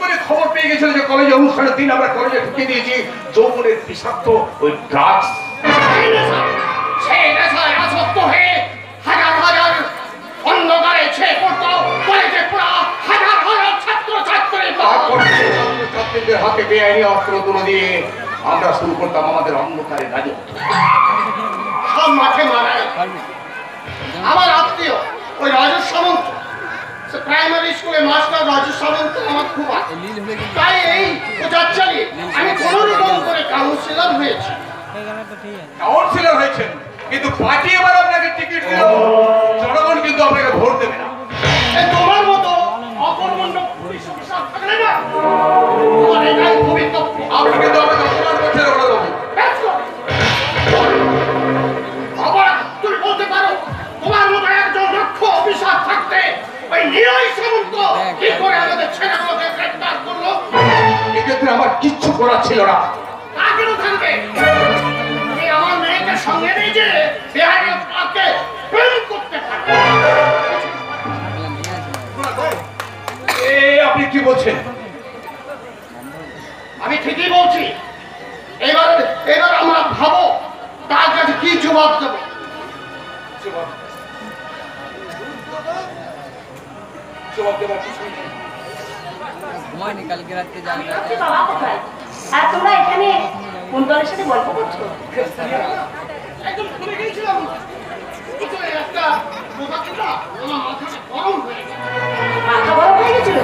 করে খবর পেয়ে গেছিল যে কলেজে অনুষ্ঠানের দিন আমরা কলেজে ঢুকিয়ে দিয়েছি যৌবনের বিষাক্ত ওই ড্রাগস। সেই নেশায় আসক্ত হয়ে হাজার হাজার অন্ধকারে ছেয়ে পড়তো কলেজে পড়া হাজার হাজার ছাত্রছাত্রীর ছাত্রীদের হাতে বেআইনি অস্ত্র তুলে দিয়ে আমরা শুরু করতাম আমাদের অন্ধকারে রাজত্ব। সব মাঠে মারায় আমার আত্মীয় ওই রাজু সামন্ত, প্রাইমারি স্কুলে মাস্টার রাজু সামন্ত আমার খুব তাই এই প্রচার চালিয়ে আমি কোনোরকম করে কাউন্সিলর হয়েছি। কাউন্সিলর হয়েছেন কিন্তু পার্টি এবার আপনাকে টিকিট দিল, জনগণ কিন্তু আপনাকে ভোট দেবে না। তোমার মতো অকর্মণ্য পুলিশ অফিসার থাকলে না তোমার এটাই ভবিষ্যৎ। আপনি কিন্তু আমাকে অপমান করছেন ওরা আবার তুমি বলতে পারো তোমার মতো একজন দক্ষ অফিসার থাকতে ওই নিরয় সামন্ত কি করে আমাদের ছেলেগুলোকে গ্রেফতার করলো? এক্ষেত্রে আমার কিচ্ছু করার ছিল না। তা কেন থাকবে? আমার মেয়েকে সঙ্গে নিয়ে যে বেহারিকে প্রেম করতে পারে। আপনি কি বলছেন? আমি ঠিকই বলছি। এবার আমরা ভাবো তার কাছে কি জবাব দেবো। কালকে রাত্রে যাবে বাবা কোথায়? আর তোমরা এখানে কোন দলের সাথে গল্প করছো? একদম ভুলে গিয়েছিলাম। একটা আমার মাথাটা গরম হয়ে গেছে। মাথা গরম হয়ে গেছিল?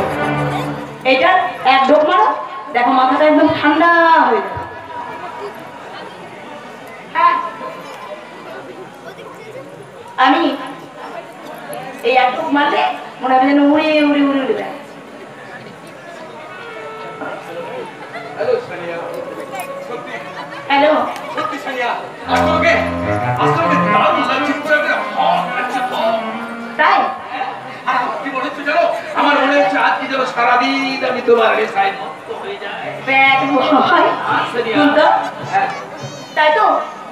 এটা এক ঢোক মারো, দেখো মাথাটা একদম ঠান্ডা হয়ে যাবে। আমি এই এক ঢোক মারলে মনে হবে যেন উড়ে উড়ে উড়ে উড়ে যায়। হ্যালো সত্যি সানিয়া, আসলে দারুণ লাগছে, পুরো তাই? কি মনে হচ্ছে জানো? আমার মনে হচ্ছে আজকে যেন সারাদিন আমি তোমার রেসায় মত্ত হয়ে যাই। তাই তো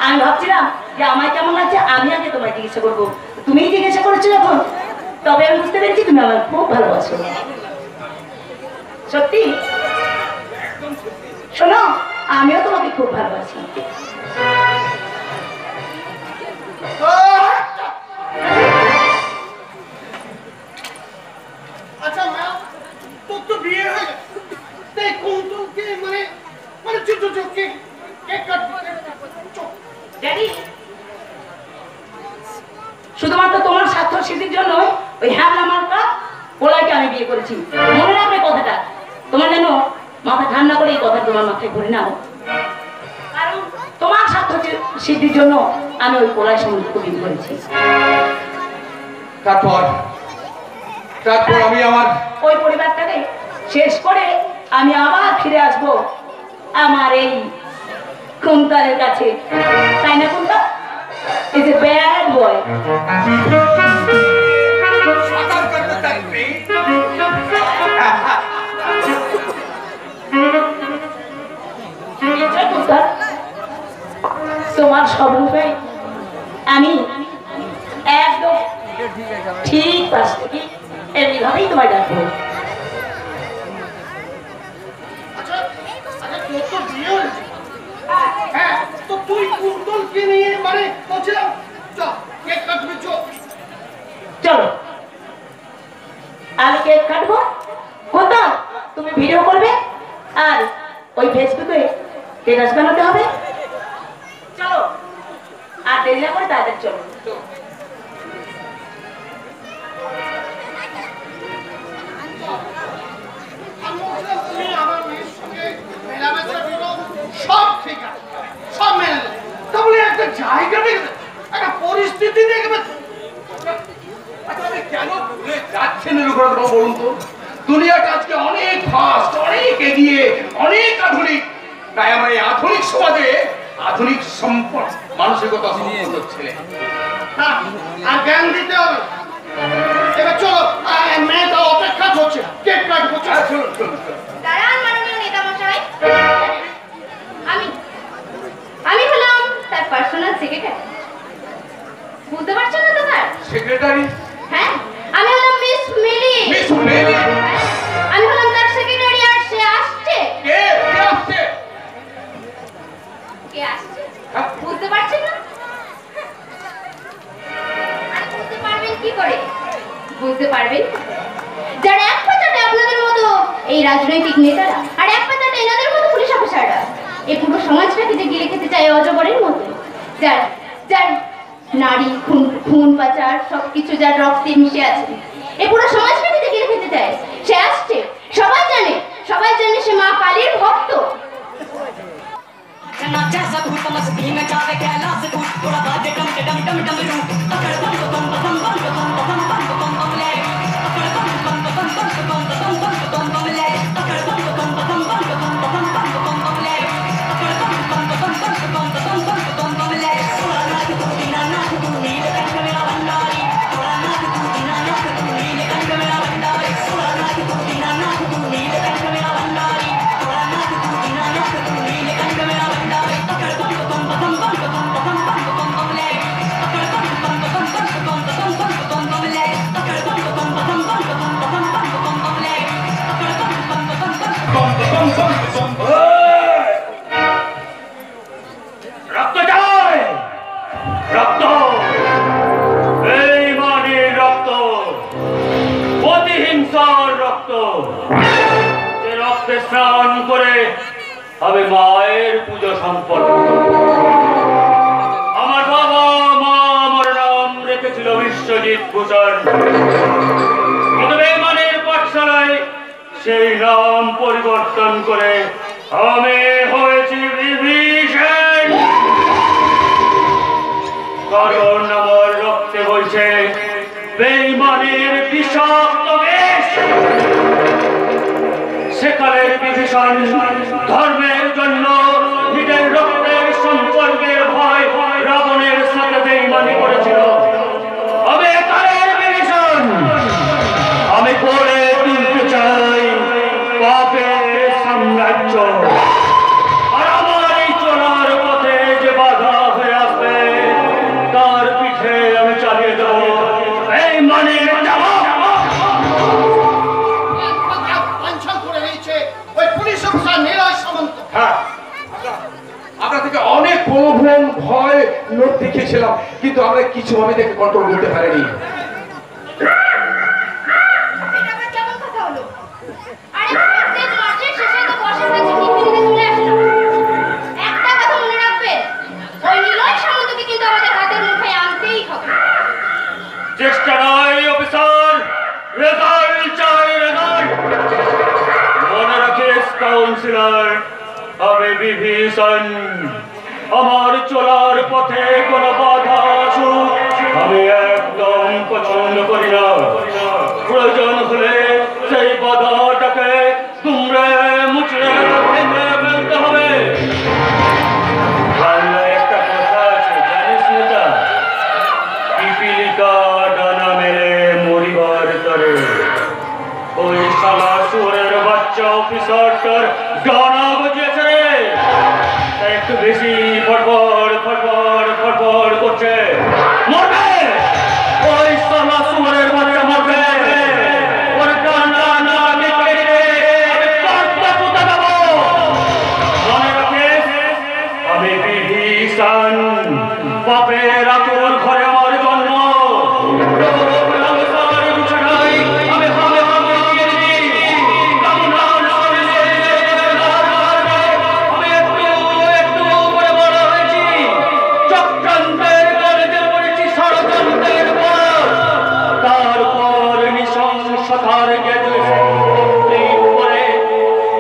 আমি ভাবছিলাম যে আমায় কেমন লাগছে আমি আগে তোমায় জিজ্ঞাসা করবো, তুমিই জিজ্ঞাসা করেছো যখন, তবে আমি বুঝতে পেরেছি তুমি আমার খুব ভালোবাসো। সত্যি? শোনো, আমিও তোমাকে খুব ভালোবাসি। আচ্ছা মা, তোর তো বিয়ে হয়ে গেছে, তাই কুন্তলকে মানে কেক কাটবে। ড্যাডি, শুধুমাত্র তোমার স্বার্থ সিদ্ধির জন্য ওই হ্যাবলা মার্কা পোলাইকে আমি বিয়ে করেছি। মনে রাখবে কথাটা, তোমার যেন মাথা ঠান্ডা করে এই কথা তোমার মাথায় ঘুরে নাও। কারণ তোমার স্বার্থ সিদ্ধির জন্য আমি ওই পোলাই সম্পর্ক বিয়ে করেছি। তারপর আমি আমার ওই পরিবারটাকে শেষ করে আমি আবার ফিরে আসবো আমার এই কুন্তলের কাছে, তাই না Kuntal? Is a bad boy. তোমার সব রূপে আমি একদম ঠিক পাশ থেকে এমনিভাবেই তোমায় ডাকবো। আচ্ছা তোর তো বিয়ে হয়েছে, হ্যাঁ, তো তুই কুন্তলকে নিয়ে মানে বলছিলাম কেক কাটবি। চলো আমি কেক কাটবো, কোথাও তুমি ভিডিও করবে আর ওই ফেসবুকে স্ট্যাটাস বানাতে হবে। চলো আর দেরি না করে তাদের চলো। আমার মেয়ের সঙ্গে মেলামেশা সব ঠিক আছে, সব মেনে নেবে, তাহলে একটা জায়গা দেখবে, একটা পরিস্থিতি দেখবে। কেন ভুলে যাচ্ছেন বলুন তো? দুনিয়াটা আজকে অনেক ফাস্ট, অনেক এগিয়ে, অনেক আধুনিক। তাই আমার এই আধুনিক সমাজে আধুনিক সম্পদ মানসিকতা সম্পন্ন ছেলে আর জ্ঞান দিতে হবে। এবার চলো, মেয়েটা অপেক্ষা করছে, কেক কাটবো। চলুন চলুন চলুন। দাঁড়ান মাননীয় নেতা মশাই, আমি হলাম তার পার্সোনাল সেক্রেটারি। বুঝতে পারছেন না তো স্যার? সেক্রেটারি? হ্যাঁ, আমি হলাম মিস মিলি। মিস মিলি? আমি হলাম তার সেক্রেটারি আর কে আসছে হ্যাঁ? বুঝতে পারছেন না? আর বুঝতে পারবেন কি করে? বুঝতে পারবেন যারা এক পাতাতে আপনাদের মতো এই রাজনৈতিক নেতারা আর এক পাতাতে এনাদের মতো পুলিশ অফিসাররা এই পুরো সমাজটাকে যে গিলে খেতে চায় অজগরের মতো, যার যার নারী খুন খুন পাচার সবকিছু যার রক্তে মিশে আছে, এই পুরো সমাজটাকে যে গিলে খেতে চায়, সে আসছে। সবাই জানে সে মা কালীর ভক্ত। রক্ত চাই, রক্ত, এই মানের রক্ত, প্রতিহিংসার রক্ত, যে রক্তে স্নান করে আমি মায়ের পুজো সম্পন্ন। আমার বাবা মা আমার নাম রেখেছিল বিশ্বজিৎ ভূষণ, কিন্তু এই মানের পাঠশালায় সেই নাম পরিবর্তন করে আমি হয়েছি বিভীষণ। কারণ আমার রক্তে বইছে বেঈমানের বিষাক্ত বিষ। সেকালের বিভীষণ ধর্মের জন্য নিজের রক্তের সম্পর্কের ভয় রাবণের সাথে বেঈমানি করেছিল। আমি কালের বিভীষণ, আমি পড়ে তুলতে চাই পাপের সাম্রাজ্য। আর আমার এই চলার পথে যে বাধা হয়ে আসবে তার পিঠে আমি চালিয়ে দেব এই মানে করে নিয়েছে ওই পুলিশ অফিসার নীলয় সামন্ত। হ্যাঁ, আমরা থেকে অনেক প্রলোভন ভয় লোক দেখিয়েছিলাম, কিন্তু আমরা কিছুভাবে দেখে কন্ট্রোল করতে পারিনি। এটা আবার কেমন কথা হলো? আরে প্রত্যেক মাসের শেষে তো বর্ষা কাছে টিভিতে চলে আসে না। একটা কথা মনে রাখবেন, ওই নিলয় সামন্তকে কিন্তু আমাদের হাতের মুঠোয় আনতেই হবে। চেষ্টা নয় অফিসার, রেজাল্ট চাই, রেজাল্ট। মনে রাখিস কাউন্সিলর, আমি বিভীষণ। আমার চলার পথে কোনো বাধা আসুক আমি একদম পছন্দ করি না। প্রয়োজন হলে সেই বাধাটাকে তুমড়ে মুচড়ে ভেঙে ফেলতে হবে। বাংলায় একটা কথা আছে, জানিস না? পিপিলিকা ডানা মেলে মরিবার তরে। ওই শালা শুয়োরের বাচ্চা অফিসারটার ডানা গজিয়েছে রে। একটু বেশি ফটফট ফটফট ফটফট করছে। মরবে, ওই শালা শুয়োরের বাচ্চা মরবে। ওর ডানা না কেটে আমি পাঁচটা পুঁতে দেবো। মনে রাখিস, আমি বিভীষণ, বাপের আতুর ঘরে আমার জন্ম।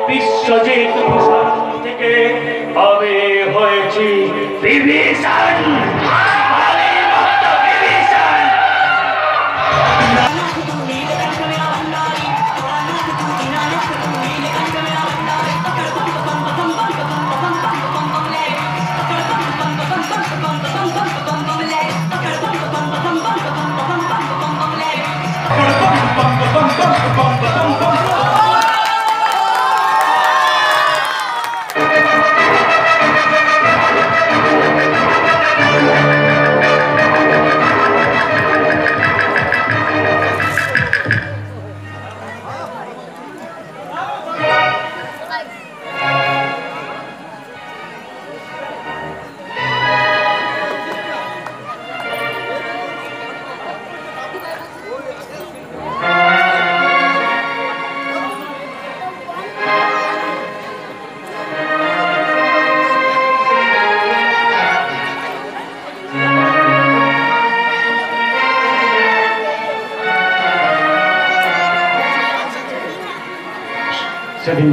বিশ্বজিৎ ভূষণ থেকে আমি হয়েছি বিভীষণ।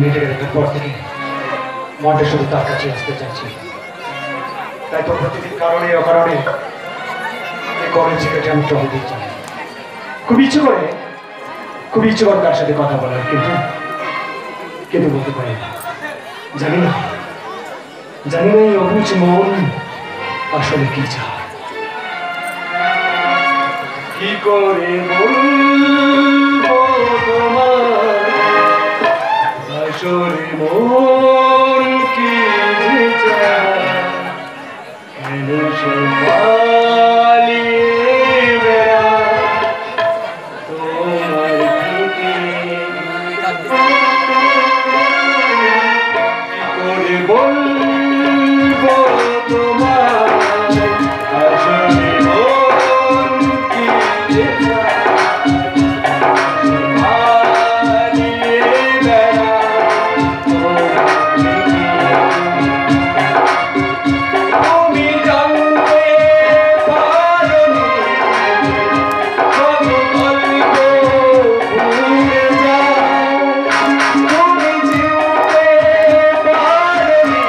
মেয়েটাকে দেখার পর থেকে মনটা শুধু তার কাছে আসতে চাইছি। তাই তো প্রতিদিন কারণে অকারণে কলেজে কেটে আমি টহল দিয়ে যাই। খুব ইচ্ছে করে তার সাথে কথা বলার, কিন্তু বলতে পারি না। জানি না এই অবুঝ মন আসলে কি চায়। কি করে বলবো তোমার আসলে মন কি যে চায়, কেন সে পালিয়ে বেড়ায় তোমার থেকে। কি করে বলবো তোমার আসলে মন কি যে চায়, পালিয়ে বেড়ায় তোমার থেকে। তুমি জানতে পারোনি সব গল্প ভুলে যাও, তুমি চিনতে পারোনি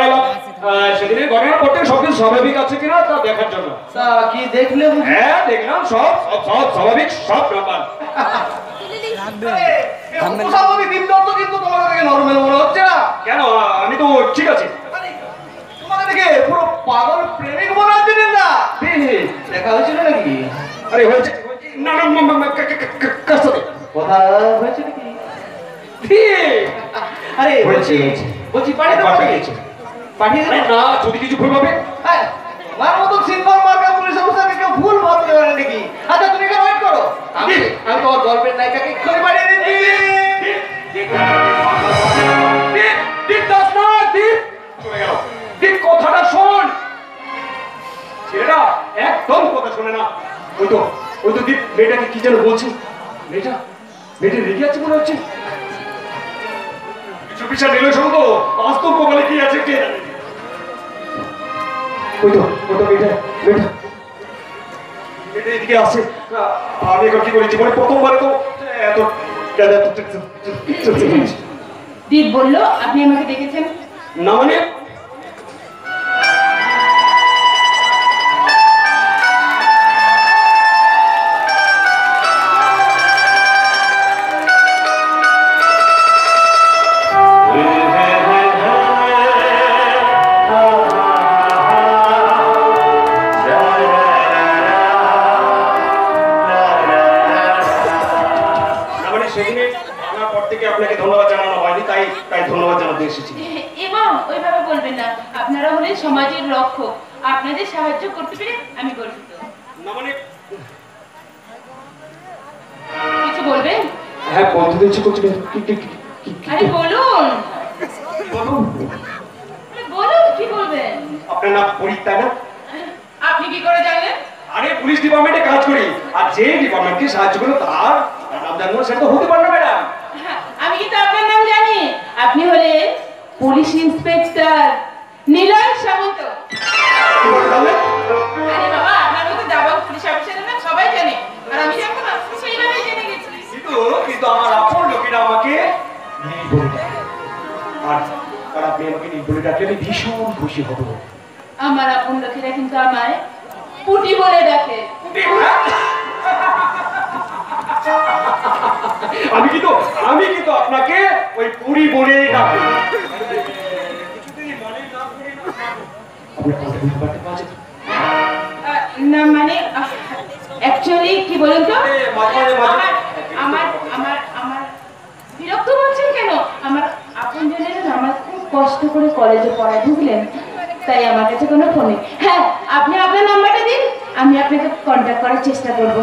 আমাকে সেদিনের ঘটনা করতে সবকিছু স্বাভাবিক আছে কিনা তা দেখার জন্য। কি দেখলে? হ্যাঁ দেখলাম, সব স্বাভাবিক, সব ব্যাপার। স্বাভাবিক কিন্তু তোমার থেকে নরমাল মনে হচ্ছে না কেন? আমি তো ঠিক আছে। তোমাকে দেখে পুরো পাগল প্রেমিক মনে হচ্ছে না? দেখা হয়েছিল নাকি? আরে হয়েছে না না, কার সাথে কথা হয়েছে নাকি? আরে হয়েছে। বলছি পাঠিয়ে দেবো না, যদি কিছু ভুল হবে। আমার মতো সিম্পল মার্কা পুলিশ অফিসারকে কেউ ভুল ভাবতে পারে নাকি? আচ্ছা তুমি এখানে ওয়েট করো, আমি তোমার গল্পের নায়িকাকে এক্ষুনি পাঠিয়ে দিচ্ছি। কথাটা শোন, ছেলেটা একদম কথা শোনে না। ওই তো দীপ মেয়েটাকে কি যেন বলছি, মেয়েটা রেগে আছে মনে হচ্ছে। কিছু পিছা নিলে শোনো তো, বাস্তব কপালে কি আছে কে জানে। ওই তো মেয়েটা এদিকে আসে। আমি এখন কি করি, জীবনে প্রথমবার তো এত দীপ বলল আপনি আমাকে দেখেছেন? না মানে আপনাকে ধন্যবাদ জানানো হয়নি, তাই ধন্যবাদ জানাতে এসেছি। এবং ওইভাবে বলবেন না, আপনারা হলেন সমাজের রক্ষক, আপনাদের সাহায্য করতে পেরে আমি গর্বিত। না মানে কিছু বলবেন? হ্যাঁ, বলতে ইচ্ছে করছে। আরে বলুন বলুন, কি বলবেন? আপনার নাম পরি, তাই না? আপনি কি করে জানলেন? আরে পুলিশ ডিপার্টমেন্টে কাজ করি, আর যে ডিপার্টমেন্টকে সাহায্য করলো তার নাম জানবো সেটা তো হতে পারে না ম্যাডাম। আমি কিন্তু আপনার নাম জানি, আপনি হলেন পুলিশ ইন্সপেক্টর নিলয় সামন্ত। আরে বাবা, আপনার মতো যাবো পুলিশ অফিসারের নাম সবাই জানে, আর আমি জানতাম না, সেইভাবে জেনে গেছি। কিন্তু আমার আপন লোকেরা আমাকে নীল বলে ডাকে, আর আপনি আমাকে নীল বলে ডাকলে আমি ভীষণ খুশি হব। আমার আপন লোকেরা কিন্তু আমায় পুটি বলে ডাকে। আমি কিন্তু আপনাকে ওই পুরি বলে ডাকি। না মানে অ্যাকচুয়ালি কি বলুন তো, করে কলেজে পড়ায় ঢুকলেন, তাই আমার কাছে কোনো ফোন নেই। হ্যাঁ, আপনি আপনার নাম্বারটা দিন, আমি আপনাকে কন্ট্যাক্ট করার চেষ্টা করব।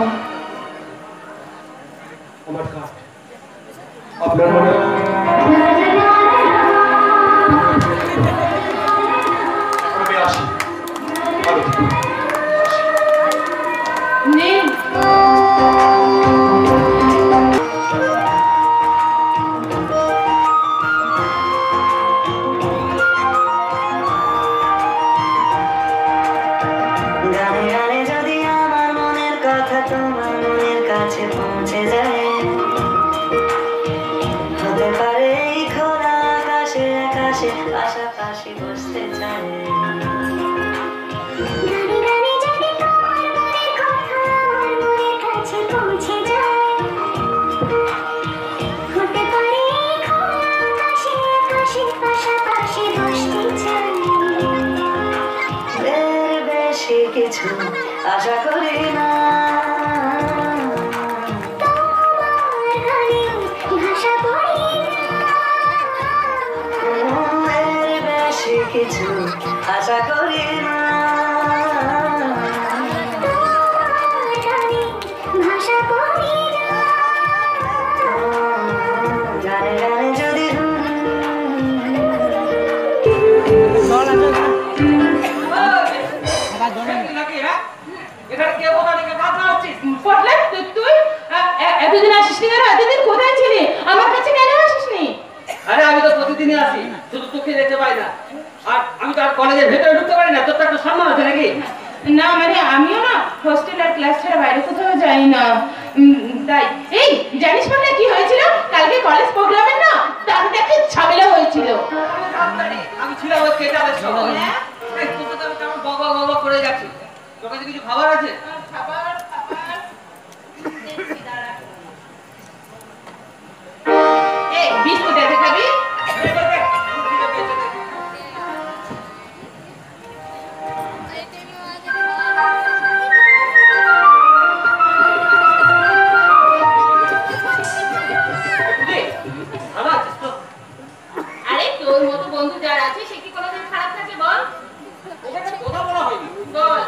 আমার কার্ড আপনার মনে আমি আসি ভালো থাকুন। নিন। গানে গানে যদি আমার মনের কথা তোমার মনের কাছে পৌঁছে যায়, হতে পারে এই খোলা আকাশে আকাশে পাশাপাশি বসতে চায়। এর বেশি কিছু আশা করি না, এর বেশি কিছু আশা করি না। গানে গানে যদি পটলা, তুই এতদিন আসিসনি কেন? এতদিন কোথায় ছিলি? আমার কাছে কেন আসিসনি? আরে আমি তো প্রতিদিনই আসি, শুধু তোকে দেখতে পাই না। আর আমি তো আর কলেজের ভেতরে ঢুকতে পারি না। তোর তো একটা সম্মান আছে নাকি? না মানে আমিও না হোস্টেল আর ক্লাস ছাড়া বাইরে কোথাও যাই না, তাই। এই জানিস পটলা কি হয়েছিল কালকে কলেজ প্রোগ্রামের? না দারুণ একটা ঝামেলা হয়েছিল। আমি ছিলাম ওই কেটারের সময়। এই তোকে তো আমি কেমন বক বক বক করে যাচ্ছি। তোর কাছে কিছু খাবার আছে? এই বিস্কুট আছে, খাবি? ভালো আছিস তো? আরে তোর মতো বন্ধু যার আছে সে কি কোনোদিন খারাপ থাকে বল? ওকে একটা কথা বলা হয়নি। বল।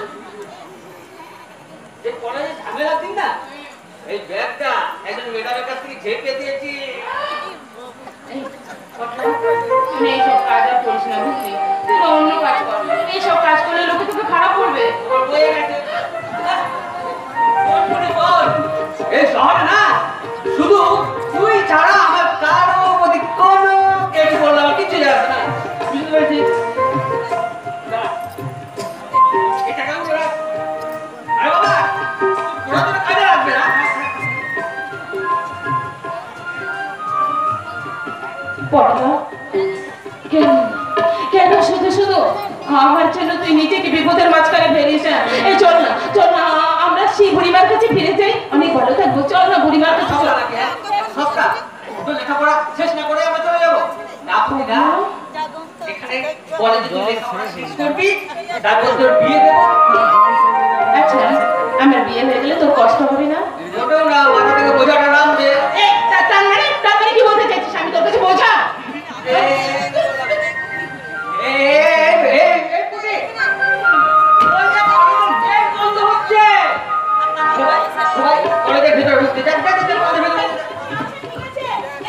যে কলেজে ঝামেলা দিন না, এই ব্যাগটা একজন ম্যাডামের কাছ থেকে ঝেঁকে দিয়েছি। এই, পটলা, তুই এইসব কাজ আর করিস না বুঝলি? তুই না অন্য কাজ কর। এইসব কাজ করলে লোকে তোকে খারাপ করবে। তোমার বইয়ে গেছে। ফোন করে বল। এই শহরে না শুধু তুই ছাড়া আমার কারো প্রতি কোনো কিছু বললাম কিছু যাবে না। বুঝতে পেরেছিস? দাঁড়া। এই টাকাগুলো রাখ। আরে বাবা, তোরা তো কাজে লাগবে না। পটলা, কেন কেন শুধু শুধু আমার জন্য তুই নিজেকে বিপদের মাঝখানে ফেলিস? এই চল না, চল না, আমরা সেই বুড়িমার কাছে ফিরে যাই, অনেক ভালো থাকবো। চল না বুড়িমার কাছে সবটা চল। নাকি, হ্যাঁ? সবটা? তো লেখাপড়া শেষ না করে আমরা চলে যাবো? না আপনি না, এখানে কলেজে তুই লেখাপড়া শেষ করবি, তারপর তোর বিয়ে দেবো। আচ্ছা, আমার বিয়ে হয়ে গেলে তোর কষ্ট হবে না? মোটেও না, মাথা থেকে বোঝাটা নামবে। এই, তার মানে কি বলতে চাইছিস? আমি তোর কাছে বোঝা? কলেজের ভিতরে ঢুকতে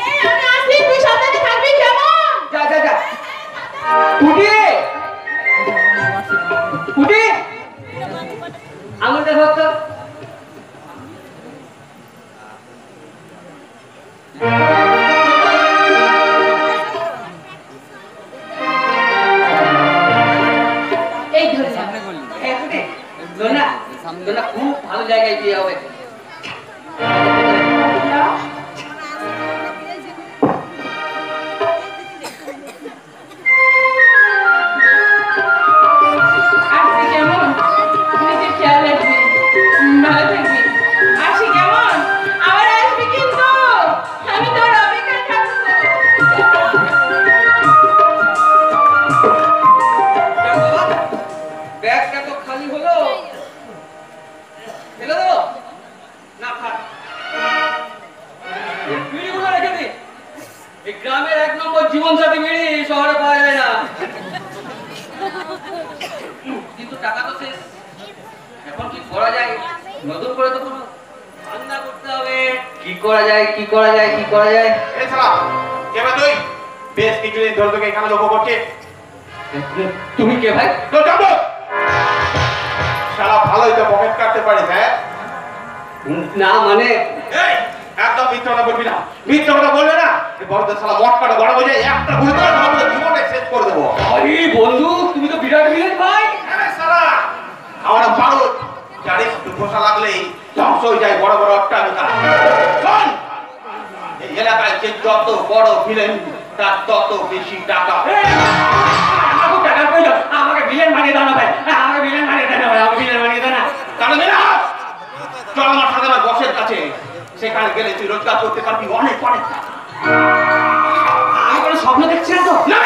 এই, আমি আসি, তুই সাবধানে থাকবি কেমন? যা যা যা। উঠি উঠি আঙুলটা ধরতো। এই ধরে না। দোনা দোনা খুব ভালো জায়গায় বিয়ে হবে। আসি কেমন? নিজের খেয়াল রাখবি, ভালো থাকবি। আসি কেমন? আবার আসবি কিন্তু, আমি তোর অপেক্ষায় থাকবো। ব্যাগটা তো খালি হলো, ফেলে দেবো না? থাক, বিড়িগুলো রেখে দিই। এই গ্রামের 1 নম্বর জীবনসাথী বিড়ি শহরে পাওয়া যায় না। নতুন করে তো কোনো রান্না করতে হবে। কি করা যায়, কি করা যায়, কি করা যায়? এই শালা কেবা তুই বেশ কিছুদিন ধরে তোকে এখানে লক্ষ্য করছে। তুমি কে ভাই? তো যাবো শালা ভালোই তো পকেট কাটতে পারিস। হ্যাঁ না মানে এই একদম মিথ্যা কথা বলবি না, মিথ্যা কথা বলবে না। এই বড়দের শালা মট কাটা বড় বোঝে একটা গুলি করে ধরবো, জীবনটা শেষ করে দেবো। আরে বন্ধু, তুমি তো বিরাট ভিলেন ভাই। আরে শালা আমার পাগল জানিস একটু ঘোষা লাগলেই ধ্বংস হয়ে যায় বড় বড় অট্টালিকা। শোন, এই এলাকায় যে যত বড় ভিলেন তার তত বেশি টাকা। আমাকে টাকা কই দাও, আমাকে ভিলেন বানিয়ে দাও না ভাই, আমাকে ভিলেন বানিয়ে দাও না ভাই, আমাকে ভিলেন বানিয়ে দাও না। তাহলে না চল আমার সাথে আমার বসের কাছে, সেখানে গেলে তুই রোজগার করতে পারবি অনেক অনেক টাকা। আমি কোনো স্বপ্ন দেখছি না তো? না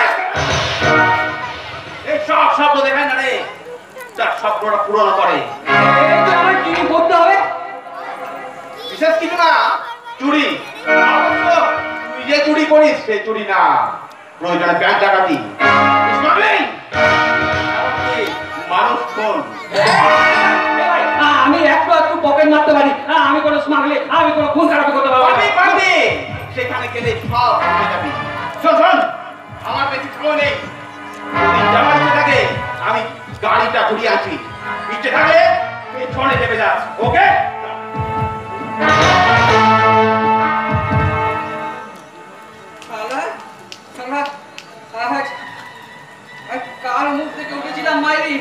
এই সব স্বপ্ন দেখায় না রে, তার স্বপ্নটা পূরণ করে। এই যে আমার কি করতে হবে? বিশেষ কিছু না, চুরি। অবশ্য তুই যে চুরি করিস সে চুরি না, প্রয়োজনে ব্যাংক ডাকাতি, স্মাগলিং, এমনকি মানুষ খুন। আমি একটু একটু পকেট মারতে পারি, আমি কোনো স্মাগলিং, আমি কোনো খুন খারাপি করতে পারবো না। পারবি, সেখানে গেলে সব হয়ে যাবি। শোন শোন, আমার বেশি সময় নেই, যদি যাওয়ার ইচ্ছে থাকে আমি গাড়িটা ঘুরিয়ে আছি, ইচ্ছে থাকে পেছনে চেপে যাস। ওকে? কার মুখ থেকে উঠেছিলাম মাইরি?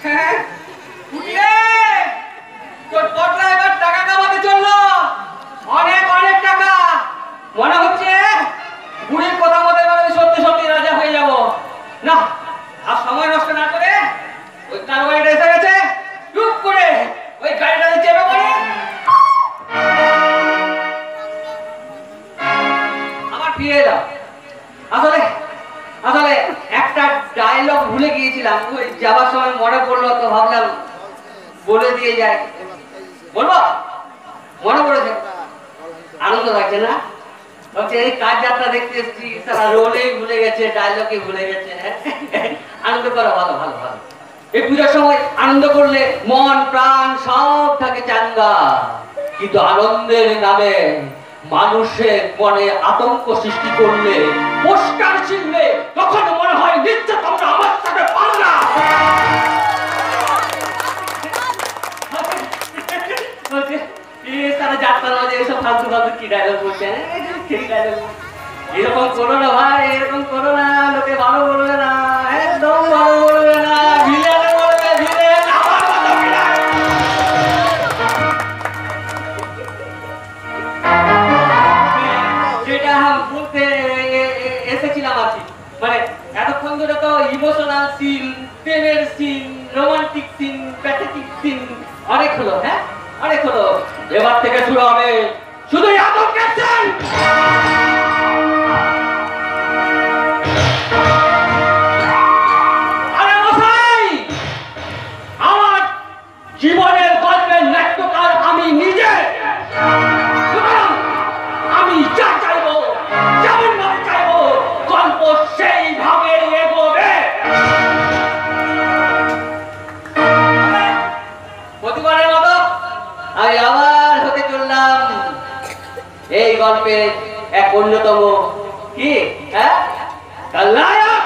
হ্যাঁ উঠলে তোর পটলা এবার টাকা কামাতে চললো, অনেক অনেক টাকা। মনে হচ্ছে বুড়ির কথা মতো এবার আমি সত্যি সত্যি রাজা হয়ে যাব। না, আর সময় নষ্ট না করে ওই কার গাড়িটা এসে গেছে, টুক করে ওই গাড়িটাতে চেপে পড়ে আমার ফিরে এলাম। আসলে আসলে একটা ডায়লগ ভুলে গিয়েছিলাম, ওই যাবার সময় মনে পড়লো তো ভাবলাম বলে দিয়ে যাই। বলবো? মনে পড়েছে? আনন্দ লাগছে না? ভাবছি এই কাজ যাত্রা দেখতে এসেছি, তারা রোলেই ভুলে গেছে, ডায়লগে ভুলে গেছে। আনন্দ করা ভালো ভালো ভালো। এই পূজার সময় আনন্দ করলে মন প্রাণ সব থাকে চাঙ্গা, কিন্তু আনন্দের নামে মানুষের মনে আতঙ্ক সৃষ্টি করলে, পোস্টার ছিনলে, তখন মনে হয় নিশ্চয় তোমরা আমার সাথে পারলা। তারা যাত্রা মাঝে এসব ফালতু ফালতু কি ডায়লগ বলছে, সেই ডায়লগ। এরকম করো না ভাই, এরকম করো না, লোকে ভালো বলবে না, একদম ভালো বলবে না, ভিলেন বলবে, ভিলেন আমার মতো ভিলেন। যেটা বলতে এসেছিলাম আর কি, মানে এতক্ষণ ধরে তো ইমোশনাল সিন, প্রেমের scene, romantic scene, pathetic scene অনেক হলো। হ্যাঁ অনেক হলো, এবার থেকে শুরু হবে শুধু আতঙ্কের সিন। আরে মশাই, আমার জীবনের গল্পের নাট্যকার আমি নিজে, আমি যা চাইবো যেমন ভাবে চাইবো গল্প সেইভাবে এগোবে। প্রতিবারের মতো আমি আবার হতে চললাম এই গল্পের এক অন্যতম কি নায়ক।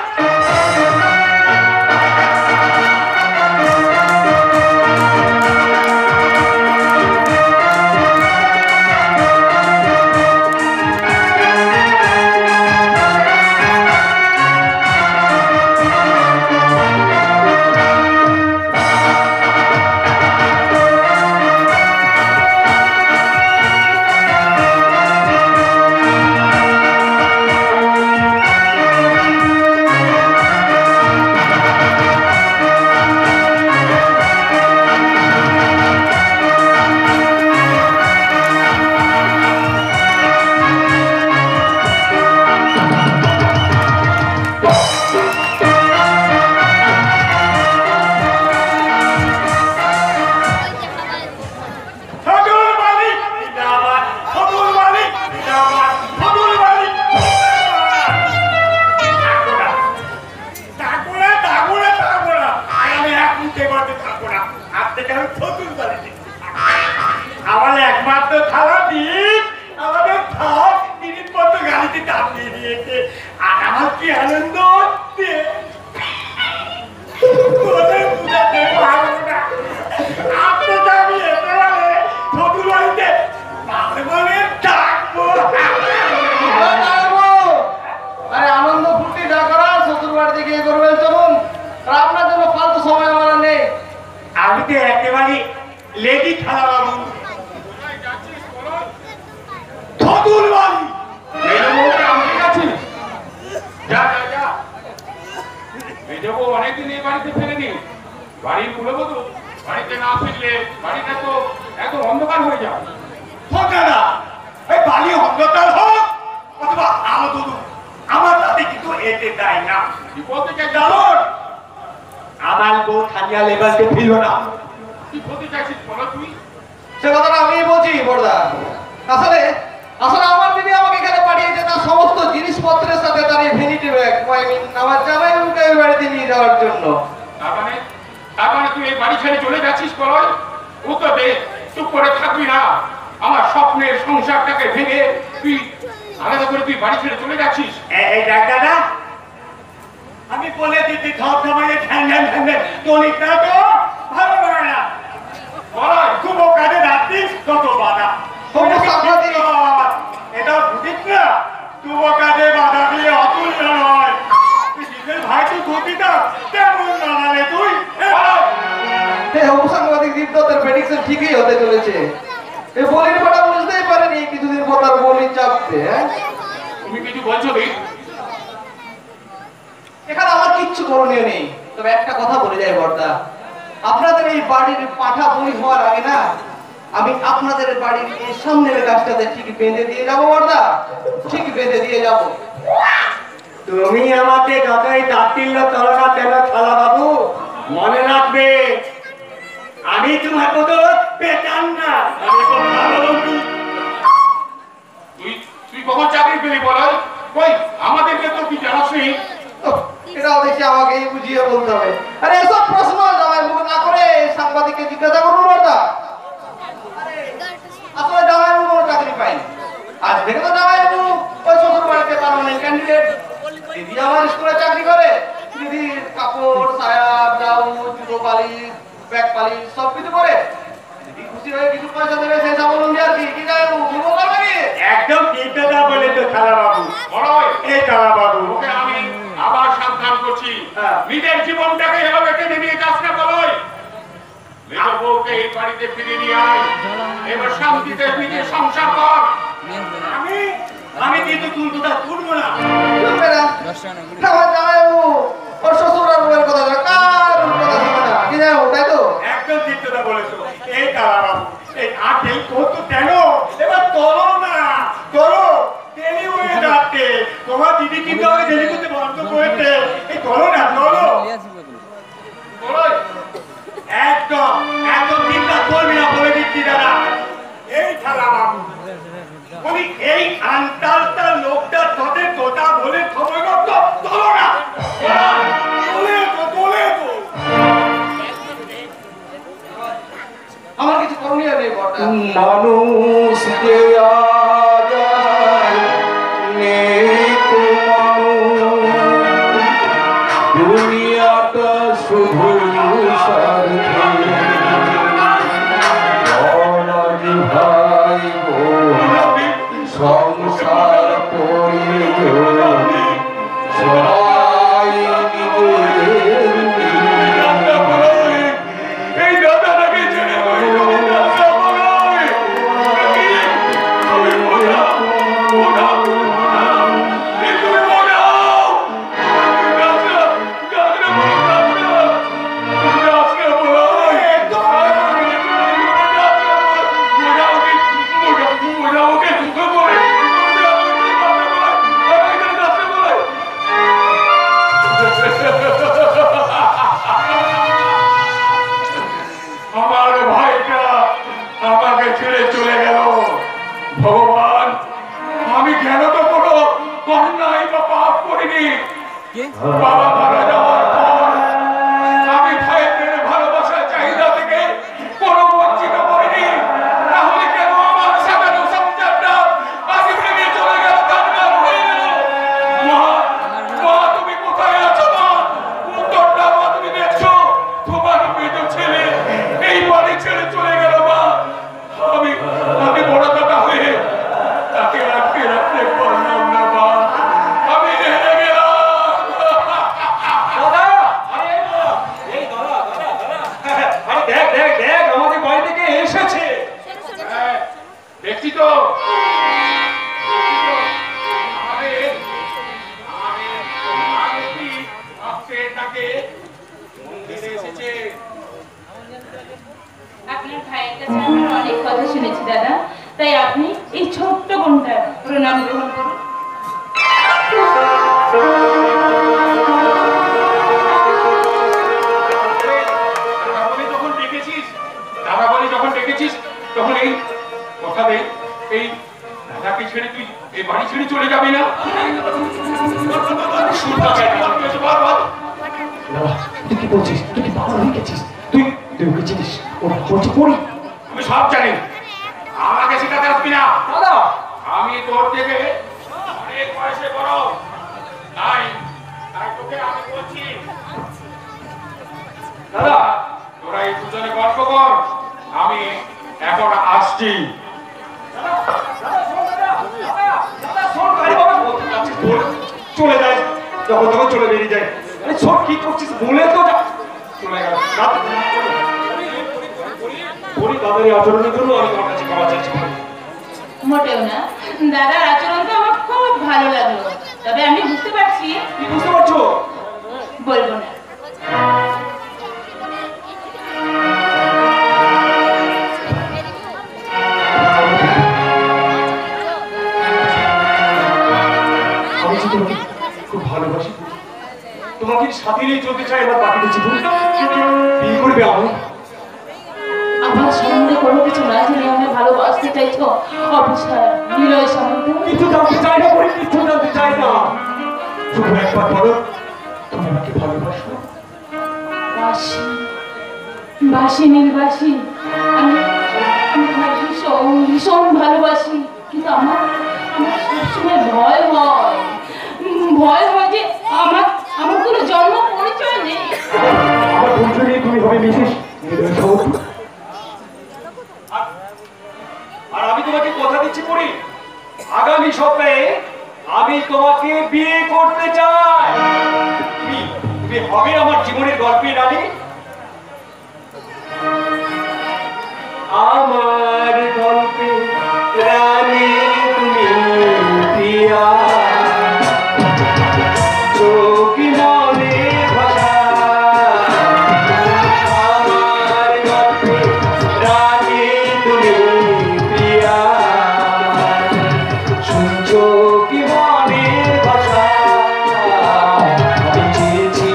কি আনন্দ হচ্ছে বলে বুঝাতে পারবো না। আপনাকে আমি এতে বলে শ্বশুর বাড়িতে বলে থাকবো। আরে আনন্দ ফুর্তি যা করার শ্বশুর বাড়িতে গিয়ে করবেন চলুন। আর আপনার জন্য ফালতু সময় আমার আর নেই। আমি তো একেবারে লেডি খালা বাবু শ্বশুর বাড়ি অনেকদিন এই বাড়িতে ফেরেনি। বাড়ির কুলবধূ বাড়িতে না ফিরলে বাড়িটা তো এত অন্ধকার হয়ে যায়। হোক না এই বাড়ি অন্ধকার হোক অথবা আলো দুদু আমার তাতে কিন্তু এতে দেয় না। বিপদ থেকে জানো আমার বউ থানিয়া লেবাসকে ফিরল না। কি বলতে চাইছিস বলো তুই? সে কথাটা আমি বলছি বড়দা। আসলে আসলে আমার দিদি আমাকে এখানে পাঠিয়েছে তার সমস্ত জিনিসপত্রের সাথে তার এই ভ্যানিটি ব্যাগ আমার জামাইকে ওই বাড়িতে নিয়ে যাওয়ার জন্য। তার মানে তুই এই বাড়ি ছেড়ে চলে যাচ্ছিস বলয়? ও তো দে চুপ করে থাকবি না। আমার স্বপ্নের সংসারটাকে ভেঙে তুই আলাদা করে তুই বাড়ি ছেড়ে চলে যাচ্ছিস। এই ডাক্তাররা আমি বলে দিচ্ছি সব সময় ঠ্যাং ঠ্যাং ঠ্যাং তলিটা তো ভালো লাগে না। বলয় খুব কাজে রাখছিস কত বাধা এটা বুঝিস না তুব কাজে বাধা দিয়ে অতুল্য নয়। তুই নিজের ভাই তুই গতিটা তেমন বানালে তুই সাংবাদিক দীপদত্তের প্রেডিকশন ঠিকই হতে চলেছে। এই বলির পাটা বুঝতেই পারেনি কিছুদিন পর তার বলি চাপবে। তুমি কিছু বলছো দীপ? এখানে আমার কিচ্ছু করণীয় নেই, তবে একটা কথা বলে যাই বর্দা, আপনাদের এই বাড়ির পাঠা বলি হওয়ার আগে না আমি আপনাদের বাড়ির এই সামনের গাছটাতে ঠিক বেঁধে দিয়ে যাবো বর্দা, ঠিক বেঁধে দিয়ে যাবো। তুমি আমাকে যতই তাচ্ছিল্য করো না কেন খালা বাবু মনে রাখবে আমি তোমার মতো পেতাম না। আমি খুব ভালো বন্ধু। তুই কখন চাকরি পেলি বলয়? কই আমাদেরকে তো কি জানাস নি? এটাও দেখি আমাকে বুঝিয়ে বলতে হবে। আরে এসব প্রশ্ন জামাই মুখ না করে সাংবাদিককে জিজ্ঞাসা করুন বর্দা। আসলে জামাই বাবু কোনো চাকরি পাইনি। আজ থেকে তো জামাই বাবু ওই শ্বশুর বাড়িতে পার্মানেন্ট ক্যান্ডিডেট। দিদি আমার স্কুলে চাকরি করে, দিদির কাপড় সায়া ব্লাউজ জুতো পালিশ ব্যাগ পালিশ সব কিছু করে। দিদি খুশি হয়ে কিছু পয়সা দেবে সেই স্বাবলম্বী আর কি। কি জামাই বাবু কি বলবেন নাকি? একদম ঠিক কথা বলে তো খালা বাবু। বলয় এই খালা বাবু ওকে আমি আবার সাবধান করছি, নিজের জীবনটাকে এভাবে টেনে নিয়ে যাস না বলয়। মেজো বউকে এই বাড়িতে ফিরে নিয়ে আয়, এবার শান্তিতে নিজের সংসার কর। আমি কিন্তু তুলতুটা তুলবো না। শুনবে না আমার জামাই বাবু ওর শ্বশুর আর বউয়ের কথা শোনে, কার কথা শোনে না। কি জামাই বাবু তাই তো? একদম ঠিক কথা বলেছো। এই খালা বাবু এই আটেল করতো কেন? এবার তোলো না তোলো দেরি হয়ে যাচ্ছে। তোমার দিদি কিন্তু আমাকে দেরি করতে বন্ধ করেছে। এই তোলো না তোলো। বলয় একদম একদম চিন্তা করবি না বলে দিচ্ছি দাদা। এই খালা বাবু বলি এই আন্তালটা লোকটা তোদের কথা বলে সময় নষ্ট তোলো না। তোলে তো তোলে তো। আমার কিছু করণীয় নেই বর্দা। মানুষ যে আজ নেই তো মানুষ, দুনিয়াটা শুধু স্বার্থে। অনাজ ভাই বোন সংসার পরিজন সবাই নিজের এই দাদাটাকে ছেড়ে আমার ভাইটা আমাকে ছেড়ে চলে গেল। ভগবান আমি কেন তো কোনো অন্যায় বা পাপ করিনি। বাবা মারা যাওয়ার পর আমি ভাইয়ের ভালোবাসার চাহিদা থেকে কোনো বঞ্চিত করিনি। তাহলে কেন আমার সাধারণ সংসারটা আগে ভেঙে চলে গেল, কান্নার হয়ে গেল। মা মা তাই আপনি এই ছোট্ট বোনটার প্রণাম গ্রহণ করুন। যখন ডেকেছিস তখন এই কথা দে, এই দাদাকে ছেড়ে তুই এই বাড়ি ছেড়ে চলে যাবি না? তুই কি বলছিস? তুই কি পাগল হয়ে গেছিস? তুই ওকে চিনিস? ওরা বলছি পড়ি। আমি সব জানি, আমাকে শেখাতে আসবি না। দাদা আমি তোর থেকে অনেক বয়সে বড়, তাই তোকে আমি বলছি। দাদা তোরা এই দুজনে গল্প কর, আমি এখন আসছি। চলে যায়, যখন তখন চলে বেরিয়ে যায়। আরে ছোট কি করছিস বলে তো যা। চলে গেল দাদার আচরণের জন্য আমি তোমার কাছে ক্ষমা চাইছি। মোটেও না, দাদার আচরণ তো আমার খুব ভালো লাগলো, তবে আমি বুঝতে পারছি। কি বুঝতে পারছো? বলবো না। আমি যে তোমাকে খুব ভালোবাসি, তোমাকে সাথে নিয়ে চলতে চাই আমার বাকিটা জীবন। বিয়ে করবে আমায়? আমার সম্বন্ধে কোনো কিছু না জেনে আমি ভালোবাসতে চাইছো অফিসার নিলয় সামন্ত? কিছু জানতে চাই না, পরে কিছু জানতে চাই না। শুধু একবার বলো, তুমি আমাকে ভালোবাসো? বাসি বাসি নীলবাসি, আমি তোমার ভীষণ ভীষণ ভালোবাসি, কিন্তু আমার সবসময় ভয় হয়। ভয় হয় যে আমার আমার কোনো জন্ম পরিচয় নেই। আমার বন্ধু নিয়ে তুমি হবে মিসেস আর আমি তোমাকে কথা দিচ্ছি পড়ি, আগামী সপ্তাহে আমি তোমাকে বিয়ে করতে চাই। তুমি হবে আমার জীবনের গল্পের রানী। আমার গল্পে রানী তুমি প্রিয়া, চোখি মনে ভাষা। আমার গল্পে রানী তুমি প্রিয়া, শুনছো কি মনে ভাষা। আমি চেয়েছি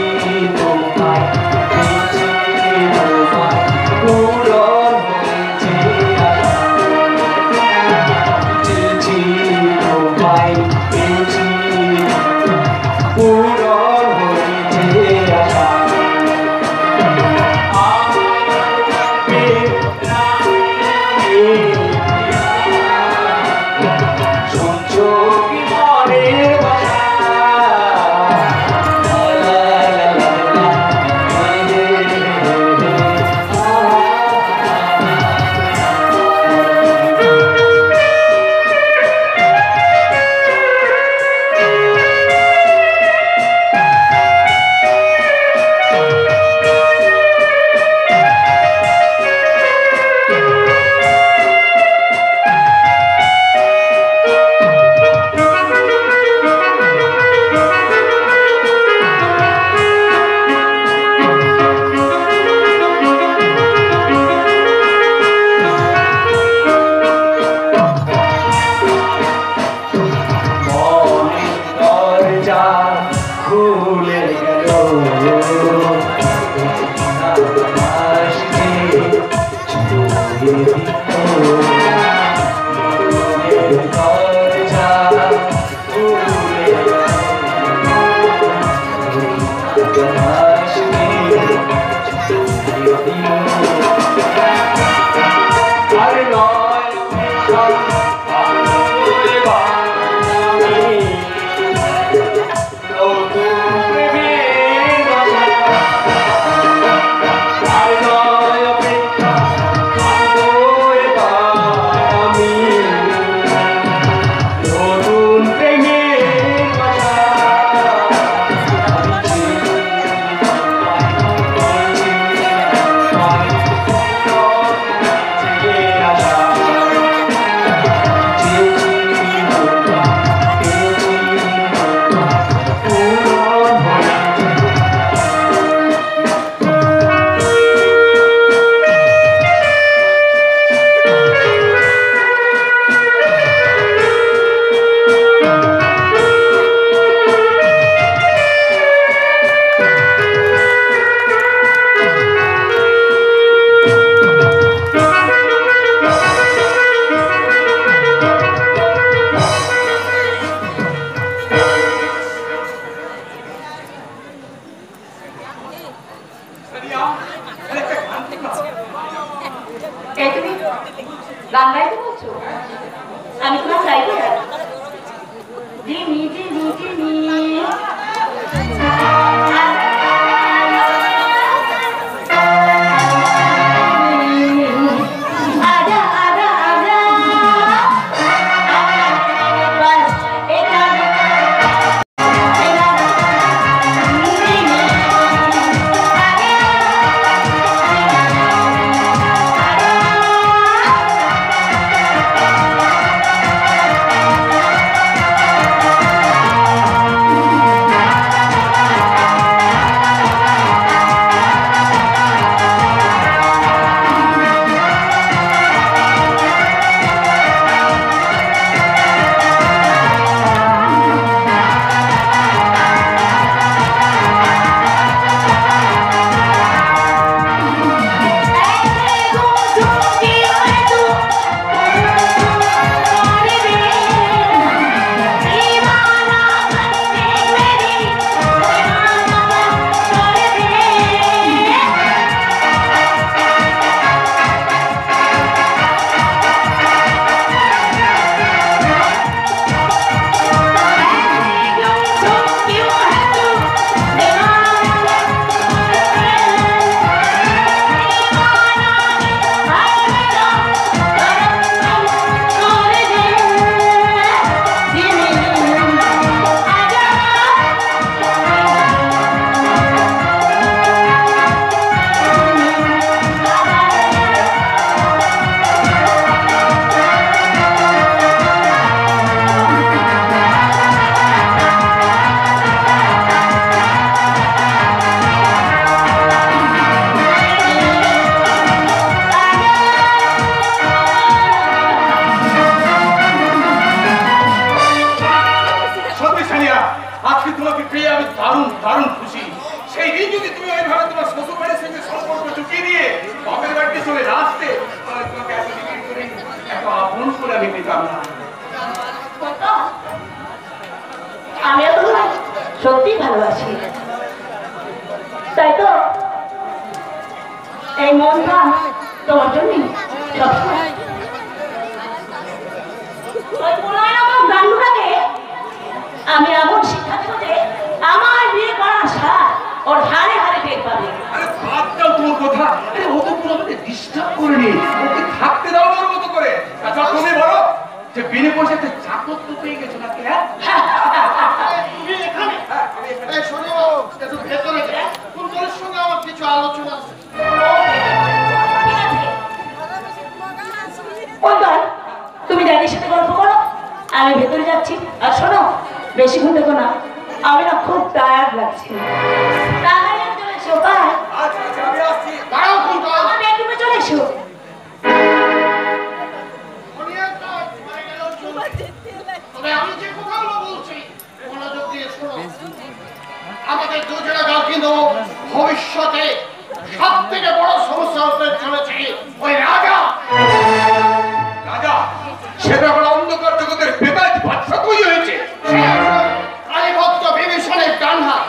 তোমায়, পেয়েছি তোমায়, পূরণ হয়েছে আশা। চেয়েছি তোমায়, পেয়েছি পূরণ হয়েছে আশা। আমার গল্পে রানী শুনছো কি মনের ভাষা। লা লা লা লা মনের দরজা খুলে গেল, আসছে ছুঁয়ে দিত। মনের দরজা খুলে গেল, আসছে ছুঁয়ে দিল। আর নয় সব আলোয় বানামি, নতুন প্রেমের বাসা। আর নয় অপেক্ষা, আলোয় গান গাইতে বলছো? আমি তোমার গাইতে যাই। জিমি জিমি জিমি সত্যি ভালোবাসি, তাই তো এই মনটা তোমার জন্যই সবসময়। গান্ডুটাকে আমি এমন শিক্ষা দেবো যে আমার বিয়ে করার সার ওর হারে হারে টের পাবে। আরে বাদ দাও তোমার কথা, আরে ও তো পুরো আমাদের ডিস্টার্ব করেনি, ওকে থাকতে দাও ওর মতো করে। আচ্ছা তুমি বলো যে বিনে পয়সাতে চাকর তো পেয়ে গেছো নাকি? হ্যাঁ তুমি এখানে? এই শোনো, একটু ভেতরে যাও, কুন্তলের সঙ্গে আমার কিছু আলোচনা আছে। কুন্তল, তুমি ড্যাডির সাথে গল্প করো, আমি ভেতরে যাচ্ছি। আর শোনো, বেশি ঘুম দেখো না, আমি না খুব টায়ার্ড লাগছে। তাড়াতাড়ি চলে এসো। বাই। আচ্ছা আচ্ছা আমি আসছি। দাঁড়াও কুন্তল, আমার বেডরুমে চলে এসো। তবে আমি যে কথাগুলো বলছি মনোযোগ দিয়ে শোনো। আমাদের দুজনে গা কিন্তু ভবিষ্যতে সব থেকে বড় সমস্যা হতে চলেছে ওই রাজা। রাজা সেটা হলো অন্ধকার জগতের বেতাজ বাদশা তৈরি হয়েছে। কালীভক্ত বিভীষণের ডান হাত।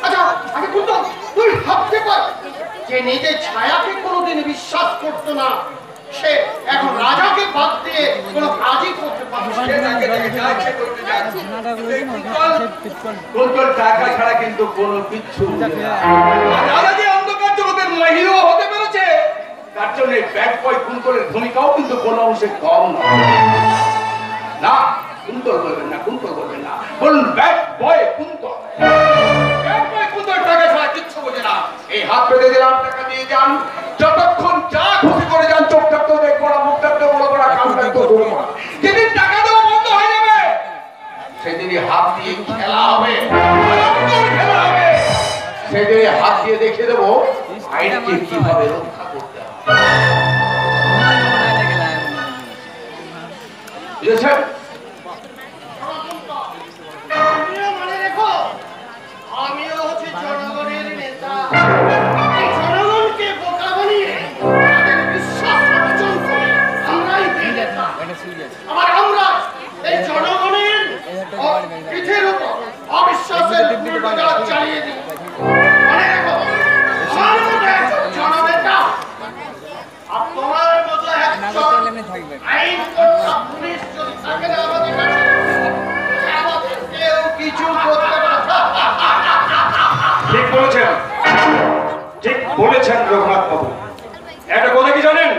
আচ্ছা আগে কুন্তল, তুই ভাবতে পার যে নিজের ছায়াকে কোনোদিন বিশ্বাস করতো না, সে এখন রাজাকে বাদ দিয়ে কোনো কাজই করতে পারছে না। কুন্তল টাকা ছাড়া কিন্তু কোনো কিচ্ছু রাজা যে অন্ধকার জগতের মহিলা হতে পেরেছে, তার জন্য ব্যাড বয় কুন্তলের ভূমিকাও কিন্তু কোনো অংশে কম না। না কুন্তল বলবেন না, কুন্তল বলবেন না, বলুন bad boy Kuntal. Bad boy Kuntal টাকা ছাড়া কিচ্ছু বোঝে না। এই হাত পেতে দিলাম, টাকা দিয়ে যান, যতক্ষণ যা খুশি করে যান, চোখ থাকতেও দেখবো না, মুখ থাকতেও বলবো না, কান থাকতেও ধরবো না। যেদিন টাকা দেওয়া বন্ধ হয়ে যাবে সেদিনই হাত দিয়ে খেলা হবে, খেলা হবে। সেদিনই হাত দিয়ে দেখিয়ে দেবো আইনকে কিভাবে রক্ষা করতে হবে। বুঝেছেন? মনে রেখো, আমিও হচ্ছে জনগণের নেতা। এই জনগণকে বোকা বানিয়ে তাদের বিশ্বাস অর্জন করে আমরাই হয়ে যেতাম। আবার আমরা এই জনগণের পিঠের উপর অবিশ্বাসের বুলডোজার চালিয়ে দিই। মনে রেখো, আমার মতো একজন জননেতা আর তোমার মতো একজন আইন কর্তা পুলিশ যদি থাকে না আমাদের কাছে, আমাদের কেউ কিছু করতে পারে না। ঠিক বলেছেন, ঠিক বলেছেন রঘুনাথ বাবু। একটা কথা কি জানেন,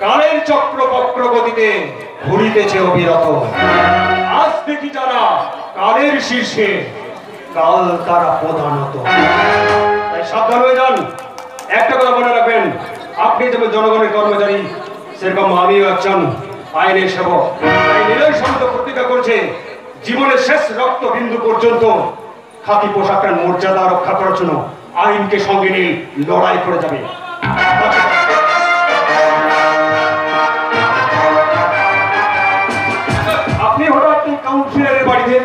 কালের চক্র বক্র গতিতে ঘুরিতেছে অবিরত। আজ দেখি যারা কালের শীর্ষে, কাল তারা প্রধানত। তাই সাবধান হয়ে যান। একটা কথা মনে রাখবেন, আপনি যেমন জনগণের কর্মচারী, সেরকম আমিও একজন আইনের সেবক। তাই নিলয় শব্দ প্রতিজ্ঞা করছে, জীবনের শেষ রক্ত বিন্দু পর্যন্ত খাকি পোশাকের মর্যাদা রক্ষা করার জন্য আইনকে সঙ্গে নিয়ে লড়াই করে যাবে। আপনি হঠাৎ কাউন্সিলরের বাড়িতে,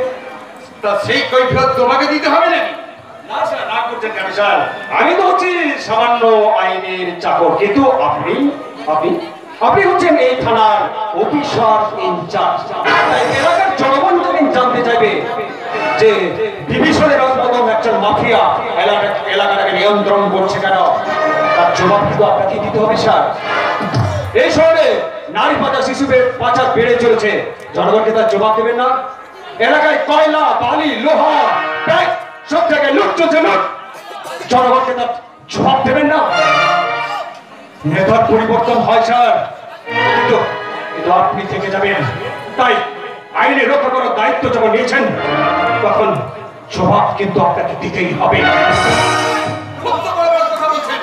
তা সেই কৈফিয়ত তোমাকে দিতে হবে নাকি? না স্যার, না করছেন কেন স্যার? আমি তো হচ্ছি সামান্য আইনের চাকর, কিন্তু আপনি আপনি আপনি হচ্ছেন এই থানার অফিসার ইনচার্জ। এলাকার জনগণ যেদিন জানতে চাইবে যে বিভীষণের মতন একজন মাফিয়া এলাকাটাকে নিয়ন্ত্রণ করছে কেন, তার জবাব কিন্তু আপনাকে দিতে হবে স্যার। এই শহরে নারী পাচার, শিশুদের পাচার বেড়ে চলেছে, জনগণকে তার জবাব দেবেন না? এলাকায় কয়লা, বালি, লোহা, ব্যাগ সব জায়গায় লুট চলছে, লুট, জনগণকে তার জবাব দেবেন না? নেতার পরিবর্তন হয় স্যার, কিন্তু আপনি থেকে যাবেন। তাই আইনে রক্ষা করার দায়িত্ব যখন নিয়েছেন, তখন জবাব কিন্তু আপনাকে দিতেই হবে। খুব তো বড় বড় কথা বলছেন,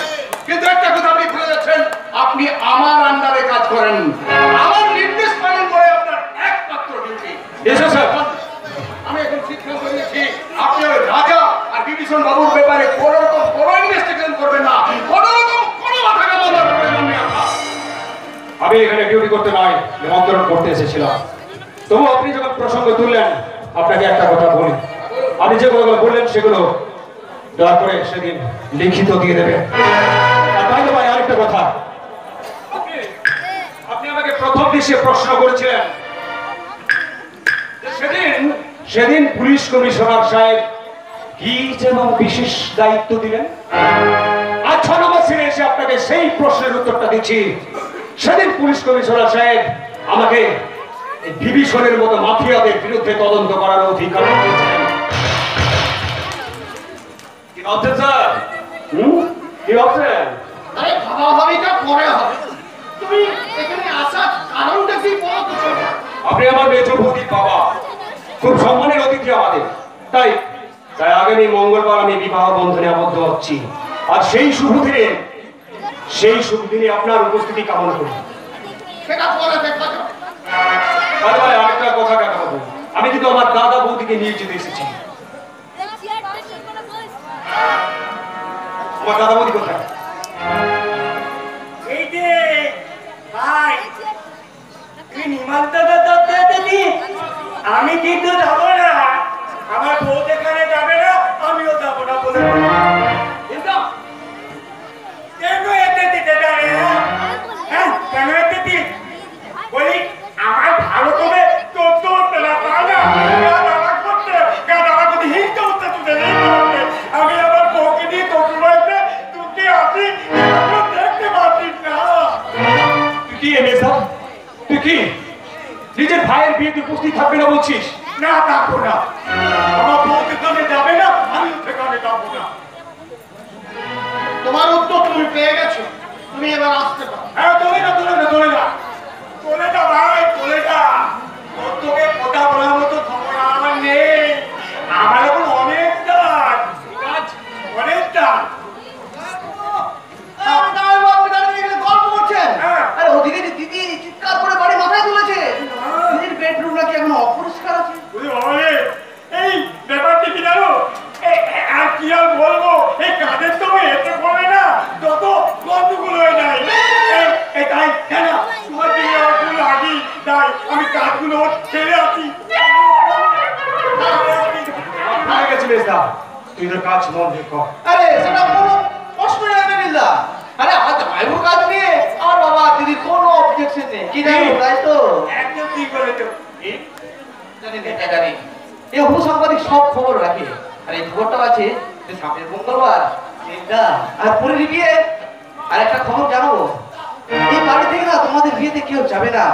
কিন্তু একটা কথা আপনি ভুলে যাচ্ছেন, আপনি আমার আন্ডারে কাজ করেন, আমার নির্দেশ পালন করে আপনার একমাত্র ডিউটি। এসো স্যার। আমি এখন সিদ্ধান্ত নিয়েছি, আপনি ওই রাজা আর বিভীষণ বাবুর ব্যাপারে কোনো রকম কোনো ইনভেস্টিগেশন করবেন না, কোনো রকম কোনো মাথা কামাবার প্রয়োজন নেই আপনার। আমি এখানে ডিউটি করতে নয়, নিমন্ত্রণ করতে এসেছিলাম। তবু আপনি যখন প্রসঙ্গ তুললেন, আপনাকে একটা কথা বলি। আপনি যে কথাগুলো বললেন সেগুলো দয়া করে সেদিন লিখিত দিয়ে দেবেন। আর তাই তো ভাই, আরেকটা কথা, আপনি আমাকে প্রথম দৃশ্যে প্রশ্ন করেছিলেন যে সেদিন পুলিশ কমিশনার সাহেব কি যেন বিশেষ দায়িত্ব দিলেন। আজ 6 নম্বর সিনে এসে আপনাকে সেই প্রশ্নের উত্তরটা দিচ্ছি। সেদিন পুলিশ কমিশনার সাহেব আমাকে বিভীষণের মতো মাফিয়াদের বিরুদ্ধে তদন্ত করার অধিকার দিয়েছেন। কি ভাবছেন স্যার? কি ভাবছেন? আরে ভাবাভাবিটা পরে হবে, তুমি এখানে আসার কারণটা কি বলো তো? আপনি আমার মেজবুদ্ধির বাবা, খুব সম্মানের অতিথি আমাদের। তাই আগামী মঙ্গলবার আমি বিবাহ বন্ধনে আবদ্ধ হচ্ছি। আর সেই শুভ দিনে আপনার উপস্থিতি কামনা করি। সেটা পরে দেখা যাবে। আরে ভাই, আরেকটা কথা কাটা বলবো, আমি কিন্তু আমার দাদা বৌদিকে নিয়ে যেতে এসেছি। আমার দাদা বৌদি কোথায়? এই যে ভাই, তুমি নিমন্ত্রণ করতে এসেছি, আমি কিন্তু যাবো না। আমার বউ যেখানে যাবে না, আমিও যাবো না বলে কেন এতে দিতে জানে? হ্যাঁ, কেন এতে দি বলি, আমার ভালো করে চলতে হচ্ছে না, তাই না? দাদা করতে হিংসা হচ্ছে তুলে নেই। আমি আমার বউকে নিয়ে শ্বশুর বাড়িতে তুই আসি, দেখতে পাচ্ছিস না। তুই কি এনেছা? তুই কি নিজের ভাইয়ের বিয়েতে উপস্থিত থাকবে না বলছিস? না, থাকবো না। আমার বউ যেখানে যাবে না, আমিও সেখানে যাবো না। তোমার উত্তর তুমি পেয়ে গেছো, তুমি এবার আসতে পারো। হ্যাঁ, চলে যা ভাই, চলে যা। তোকে কথা বলার মতো খবর আমার নেই। আমার এখন অনেক কাজ, অনেক কাজ। গল্প করছেন? হ্যাঁ। আরে ওদিকে যে দিদি চিৎকার করে বাড়ি মাথায় তুলেছে, দিদির বেডরুম নাকি এখন অপরিষ্কার আছে। এই ব্যাপারটি কি জানো? আর কি আর বলবো, এই কাজের তো এতে পড়ে না, যত গন্ধগুলো হয়ে যায়। তাই কেন তোমার দিকে আমার লাগি, তাই আমি কাজগুলো ছেড়ে আসি। হয়ে গেছে বেশদা, তুই তোর কাজ মন দিয়ে কর। আরে সেটা কোনো প্রশ্ন জানে না। আরে আমার ভাইবোর কাজ নিয়ে আমার বাবা দিদির কোনো অবজেকশন নেই, কি জানো? তাই তো একদম ঠিক বলেছো। জানি না, জানি এই হবু সাংবাদিক সব খবর রাখে। আর এই খবরটা আছে যে সামনের মঙ্গলবার আর পুরীর বিয়ে। আর একটা খবর জানাবো, এই বাড়ি থেকে না তোমাদের বিয়েতে কেউ যাবে না।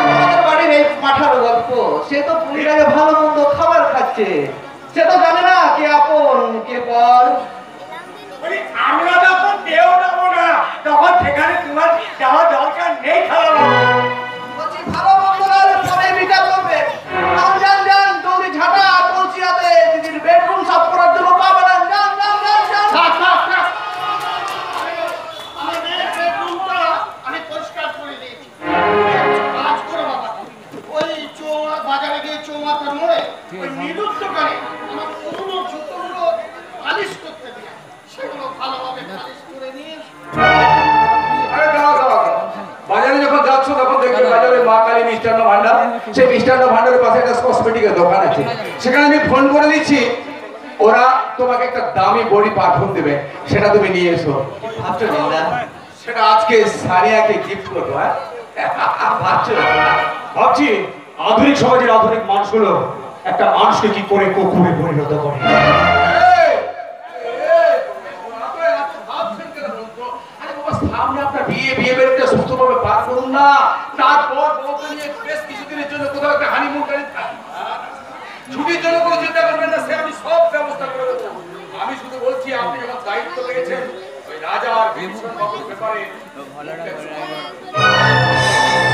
তোমাদের বাড়ির এই পাঠার গল্প, সে তো পুরীর আগে ভালো মন্দ খাবার খাচ্ছে, সে তো জানে না কে আপন কে পর। আমরা যখন কেউ যাবো না তখন সেখানে তোমার যাওয়া দরকার নেই। বলছি ভালো মন্দ নাহলে পরে বিচার করবে। যান যান দৌড়ি ঝাঁটা কলসি হাতে দিদির বেডরুম সাফ করার জন্য পাবে না। যান যান যান যান। আমাদের বেডরুমটা আমি পরিষ্কার করে দিয়েছি। কাজ করো বাবা, ওই বাজারে গিয়ে চৌমাথার মোড়ে ওই নীলুর দোকানে আমার পুরনো জুতোগুলো পালিশ করতে দিয়ে সেগুলো ভালোভাবে পালিশ করে নিয়ে আরে দাঁড়াও দাঁড়াও, বাজারে যখন যাচ্ছ তখন দেখবে বাজারে মা কালী মিষ্টান্ন ভান্ডার, সেই মিষ্টান্ন ভান্ডারের পাশে একটা কসমেটিকের দোকান আছে, সেখানে আমি ফোন করে দিচ্ছি, ওরা তোমাকে একটা দামি বড়ি পারফিউম দেবে, সেটা তুমি নিয়ে এসো। ভাবছো দিদা? সেটা আজকে সানিয়াকে গিফট করবো। হ্যাঁ ভাবছো? ভাবছি আধুনিক সমাজের আধুনিক মানুষগুলো একটা মানুষকে কি করে কুকুরে পরিণত করে। সামনে আপনার বিয়ে বিয়ে বেড়ে সুস্থভাবে পার করুন না, তারপর বউকে নিয়ে বেশ কিছুদিনের জন্য কোথাও একটা হানিমুন ছুটির জন্য কোনো চিন্তা করবেন না, সে আমি সব ব্যবস্থা করে দেবো। আমি শুধু বলছি আপনি যখন দায়িত্ব পেয়েছেন ওই রাজা আর বিভীষণ বাবুর ব্যাপারে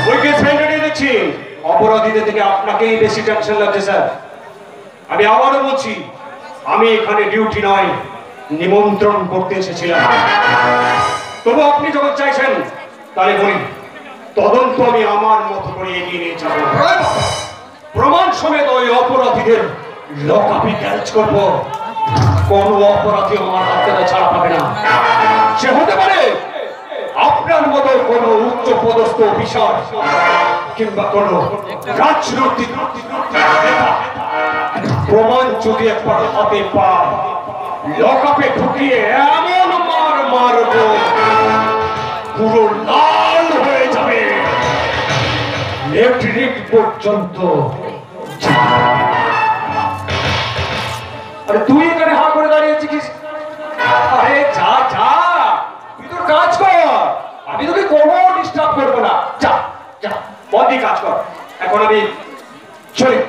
ওই কেস ফাইলটা নিয়ে দেখছি অপরাধীদের থেকে আপনাকেই বেশি টেনশন লাগছে স্যার। আমি আবারও বলছি, আমি এখানে ডিউটি নয় নিমন্ত্রণ করতে এসেছিলাম। তবু আপনি যখন চাইছেন তাহলে বলি তদন্ত আমি আমার মতো করে এগিয়ে নিয়ে যাব। প্রমাণ সমেত ওই অপরাধীদের লকআপে ক্যাচ করব। কোন অপরাধী আমার হাত থেকে ছাড়া পাবে না। সে হতে পারে আপনার মতো কোন উচ্চ পদস্থ অফিসার কিংবা কোন রাজনৈতিক নেতা। প্রমাণ যদি একবার হাতে পায় লকআপে ঢুকিয়ে এমন মার মারব পুরো লাল হয়ে যাবে, লেফটেন্যান্ট পর্যন্ত। আরে তুই এখানে হা করে দাঁড়িয়েছিস? আরে যা যা, তুই তোর কাজ কর, আমি তোকে কোনো ডিস্টার্ব করবো না। যা যা বন্দি কাজ কর। এখন আমি চলি।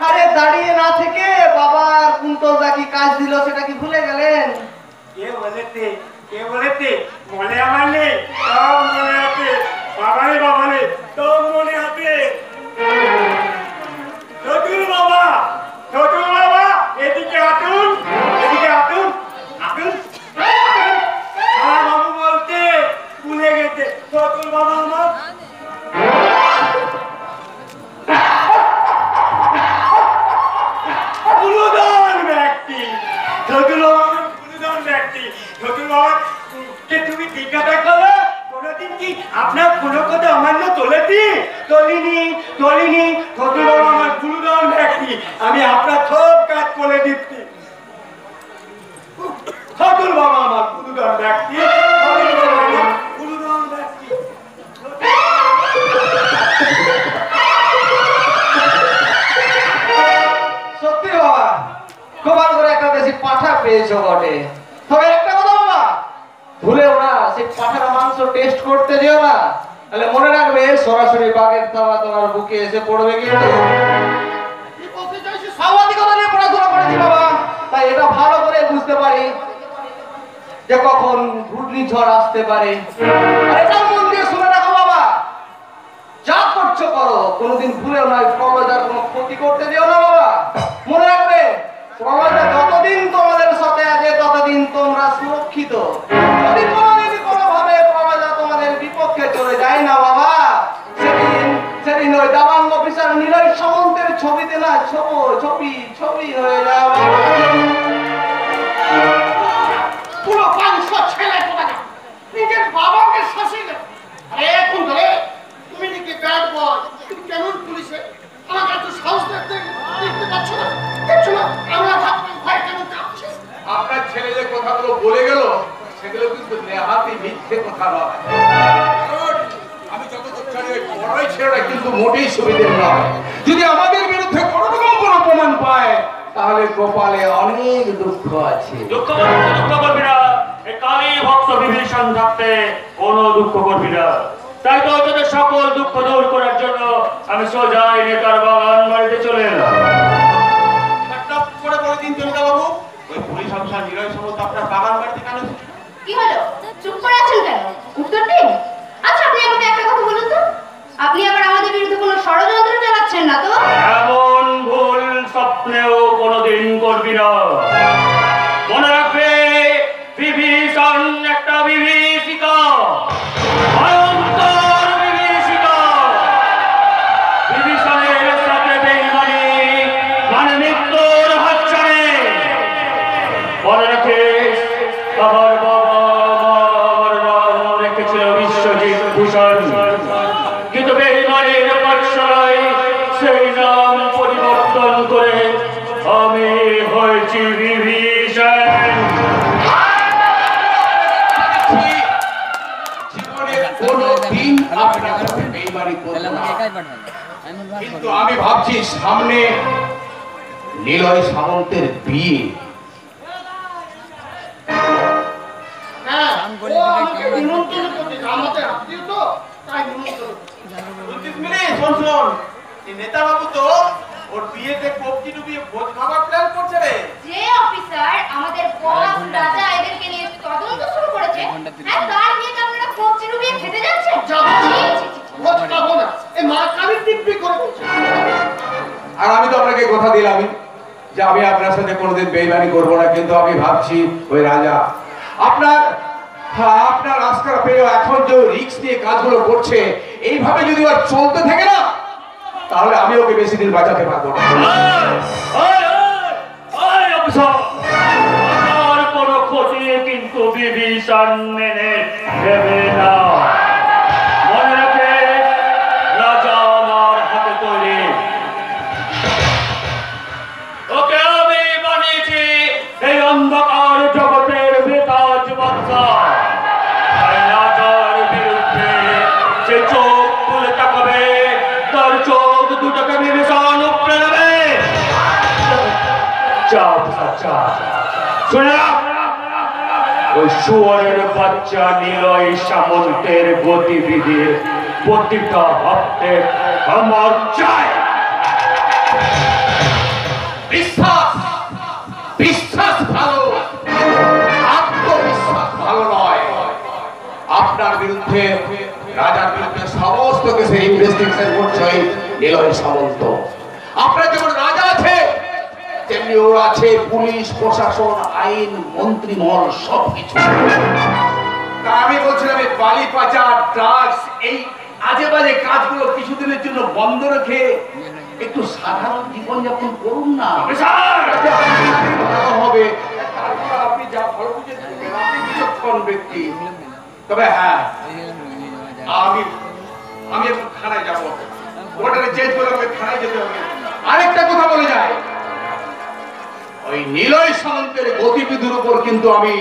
আরে দাঁড়িয়ে না থেকে বাবার কুন্তলদা কি কাজ দিল সেটা কি ভুলে গেলেন? কে বলেছে মনে আমার নেই, সব মনে আছে। বাবারে বাবারে সব মনে আছে। চতুর বাবা এদিকে আসুন, এদিকে আসুন, আসুন। বাবু বলতে ভুলে গেছে, চতুর বাবা আমার গুণধর ব্যক্তি। চতুর বাবা গুণধর ব্যক্তি। চতুর বাবা কে তুমি জিজ্ঞাসা করো কোনদিন কি আপনার কোনো কথা অমান্য তোলিনি। চতুর বাবা আমার গুণধর ব্যক্তি, আমি আপনার সব কাজ করে দিচ্ছি। চতুর বাবা আমার গুণধর ব্যক্তি, গুণধর ব্যক্তি। সত্যি বাবা খুব ভালো করে একটা দেশি পাঠা পেয়েছো বটে। তবে একটা কথা বাবা, ভুলেও না সেই পাঠার মাংস টেস্ট করতে যেও না, তাহলে মনে রাখবে সরাসরি বাঘের থাবা তোমার বুকে এসে পড়বে। কিন্তু কি বলতে চাইছিস? সাংবাদিকতা নিয়ে পড়াশোনা করেছি বাবা, তাই এটা ভালো করে বুঝতে পারি যে কখন ঘূর্ণিঝড় আসতে পারে। আর এটা মন দিয়ে শুনে রাখো বাবা, যা করছো করো, কোনোদিন ভুলেও নয় প্রলয়দার কোনো ক্ষতি করতে দিও না বাবা। মনে রাখবে প্রলয়দা যতদিন তোমাদের সাথে আছে ততদিন তোমরা সুরক্ষিত। যদি কোনোদিন কোনোভাবে প্রলয়দা তোমাদের বিপক্ষে চলে যায় না বাবা, সেদিন ওই দাবাং অফিসার নিলয় সামন্তের ছবিতে না ছবি হয়ে যাও বাবা। পুরো পাঁচ ছেলে কোথায় নিজের বাবাকে শাসিয়ে দেবে। আরে এখন ধরে তুমি নাকি ব্যাড বয়, তুমি কেমন পুলিশে আমাকে এত সাহস দেখতে পাচ্ছ না? দেখছো না আমরা ভাবলাম ভয় কেমন কাঁপছে। আপনার ছেলে যে কথাগুলো বলে গেল সেগুলো কিন্তু নেহাতি মিথ্যে কথা নয়। আমি যতদূর জানি ওই বড়ই ছেলেরা কিন্তু মোটেই সুবিধের নয়। যদি আমাদের বিরুদ্ধে কোনো রকম কোনো প্রমাণ পায় তাহলে কপালে অনেক দুঃখ আছে। দুঃখ করবি না, এই কালী ভক্ত বিভীষণ থাকতে কোনো দুঃখ করবি না। তাই তো তোদের সকল দুঃখ দূর করার জন্য আমি সোজাই নেতার বাগান বাড়িতে চলে এলাম। করে বলে দিন জমিদার বাবু, ওই পুলিশ অফিসার নিলয় সামন্ত আপনার বাগান বাড়িতে কেন? কি হলো, চুপ করে আছেন কেন? উত্তর দিন। আচ্ছা, আপনি আমাকে একটা কথা বলুন তো, আপনি আবার আমাদের বিরুদ্ধে কোনো ষড়যন্ত্র চালাচ্ছেন না তো? এমন ভুল স্বপ্নেও কোনোদিন করবি না। মনে রাখবে, বিভীষণ একটা বিভীষিকা, ভয়ঙ্কর বিভীষিকা। বিভীষণের সাথে বেঈমানি মানে মৃত্যুর হাতছানি। মনে রাখিস, আমার বাবা আমার নাম রেখেছিল বিশ্বজিৎ ভূষণ, কিন্তু বেঈমানির পাঠশালায় সেই নাম পরিবর্তন করে আমি হয়েছি বিভীষণ। জীবনের কোনো দিন আপনার সাথে বেইমানি করব না। কিন্তু আমি ভাবছি সামনে নিলয় সামন্তের বিয়ে। হ্যাঁ, ও আমাকে নিমন্ত্রণ করতে, আমাদের আত্মীয় তো, তাই নিমন্ত্রণ। শোন, এই নেতা বাবু তো ওর বিয়েতে কবজি ডুবিয়ে ভোজ খাবার প্ল্যান করছে রে। যে অফিসার আমাদের বস রাজা এদেরকে নিয়ে তদন্ত শুরু করেছে, হ্যাঁ, তার বিয়েতে আপনারা কবজি ডুবিয়ে খেতে যাচ্ছেন? ভোজ খাবো না, এই মা কালী টিপি করে বলছে। আর আমি তো আপনাকে কথা দিলামই যে আমি আপনার সাথে কোনোদিন বেইমানি করবো না। কিন্তু আমি ভাবছি ওই রাজা আপনার আজকাল পেয়েও এখন যে রিস্ক নিয়ে কাজগুলো করছে, এইভাবে যদি আর চলতে থাকে না তাহলে আমি ওকে বেশি দিন বাঁচাতে পারবো না। আমার কোনো ক্ষতি কিন্তু বিভীষণ মেনে দেবে না। মনে রাখে, রাজা আমার হাতে তৈরি। ওকে আমি বানিয়েছি এই অন্ধকার জগতের বেতাজ বাদশা। তাই রাজার বিরুদ্ধে যে চোখ তুলে তাকাবে, তার চোখ দুটোকে বিভীষণ উপড়ে নেবে। শুনে রাখ, ওই শুয়োরের বাচ্চা নিলয় সামন্তের গতিবিধির প্রতিটা হপ্তে আমার চাই। বিশ্বাস ভালো, আত্মবিশ্বাস ভালো নয়। আপনার বিরুদ্ধে, রাজার বিরুদ্ধে সমস্ত কিছু ইনভেস্টিগেশন করছে নিলয় সামন্ত। আপনার যেমন রাজা আছে তেমনি ওর আছে পুলিশ, প্রশাসন, আইন, মন্ত্রীমহল, সবকিছু। তা আমি বলছিলাম এই বালি পাচার, ড্রাগস, এই আজে বাজে কাজগুলো কিছুদিনের জন্য বন্ধ রেখে একটু সাধারণ জীবনযাপন করুন না। হবে তারপর আপনি যা ভালো বুঝে করবেন, আপনি বিচক্ষণ ব্যক্তি। তবে হ্যাঁ, আমি একটু থানায় যাবো, ওটারে চেঞ্জ করে আমাকে থানায় যেতে হবে। আরেকটা কথা বলে যায়, ওই নিলয় সামন্তের গতিবিধির উপর কিন্তু আমি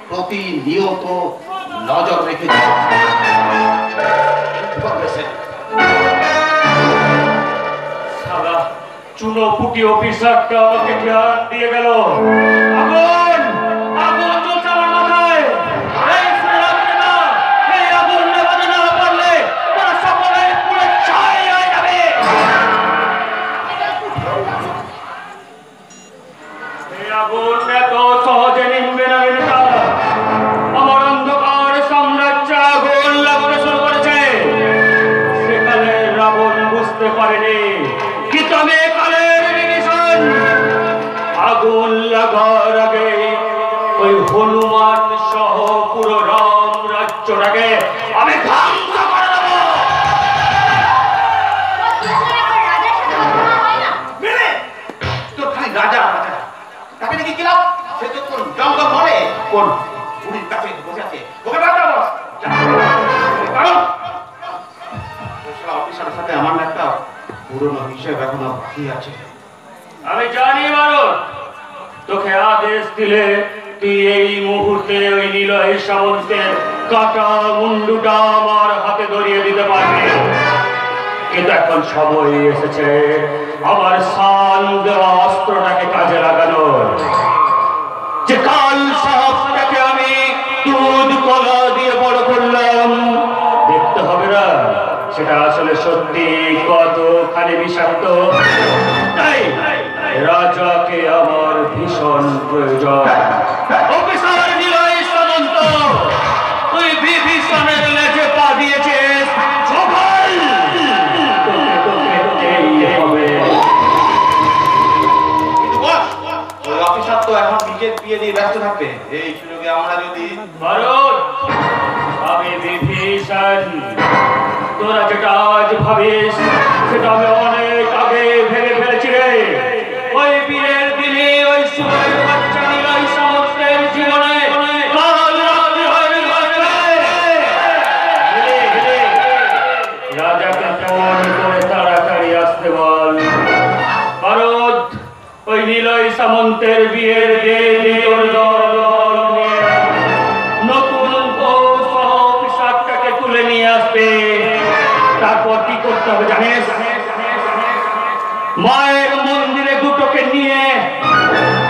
প্রতিনিয়ত নজর রেখেছি। সারা চুনোপুটি অফিসারটা আমাকে জ্ঞান দিয়ে গেল। আগুন আগুন জ্বলছে আমার মাথায়। এই শুনলাম না, এই আগুন নেভাতে না পারলে তারা সকলে পুরো ছাই হয়ে যাবে। এই আগুন এত সহজে নিভবে না নেতা। আমার অন্ধকার সাম্রাজ্য আগুন লাগানো শুরু করেছে। সেকালে রাবণ বুঝতে পারেনি, কিন্তু আমি কালের বিভীষণ। আগুন লাগার আগে ওই হনুমান সহ পুরো রাম রাজ্যটাকে আমি ধ্বংস করে দেবো। তোর খালি রাজা রাজা, তাকে নাকি কিলাম সে তো তোর জঙ্গল বলে কোন পুরীর কাছে বসে আছে। ওকে বাঁচাও বস। কারণ অফিসারের সাথে আমার একটা পুরনো হিসেব এখনো বাকি আছে। আমি জানি মারুন, তোকে আদেশ দিলে তুই এই মুহূর্তে ওই নিলয় সামন্তের কাটা মুন্ডুটা আমার হাতে ধরিয়ে দিতে পারবি, কিন্তু এখন সময় এসেছে আমার সান দেওয়া অস্ত্রটাকে কাজে লাগানোর। যে কাল সাপটাকে আমি দুধ কলা দিয়ে বড় করলাম, দেখতে হবে না সেটা আসলে সত্যি কতখানি বিষাক্ত। তাই রাজাকে আমার ভীষণ প্রয়োজন। অফিসার নিলয় সামন্ত, তুই বিভীষণের লেজে পা দিয়েছিস, সকাল অফিসার তো এখন নিজের বিয়ে দিয়ে ব্যস্ত থাকবে, এই সুযোগে আমরা যদি ভারত, আমি বিভীষণ, তোরা যেটা আজ ভাবিস সেটা আমি অনেক আগে ভেবে ফেলেছি রে। ওই বীরের দিনে ওই সুরের বাচ্চা নিলয় সামন্তের জীবনে কাল রাত্রি হয়ে গেছে। রাজাকে ফোন করে তাড়াতাড়ি আসতে বল। ভারত, ওই নিলয় সামন্তের বিয়ের দিন তোর দল নিয়ে নতুন বউ সহ পোশাকটাকে তুলে নিয়ে আসবে। তারপর কি করতে হবে জানিস? মায়ের মন্দিরে দুটোকে নিয়ে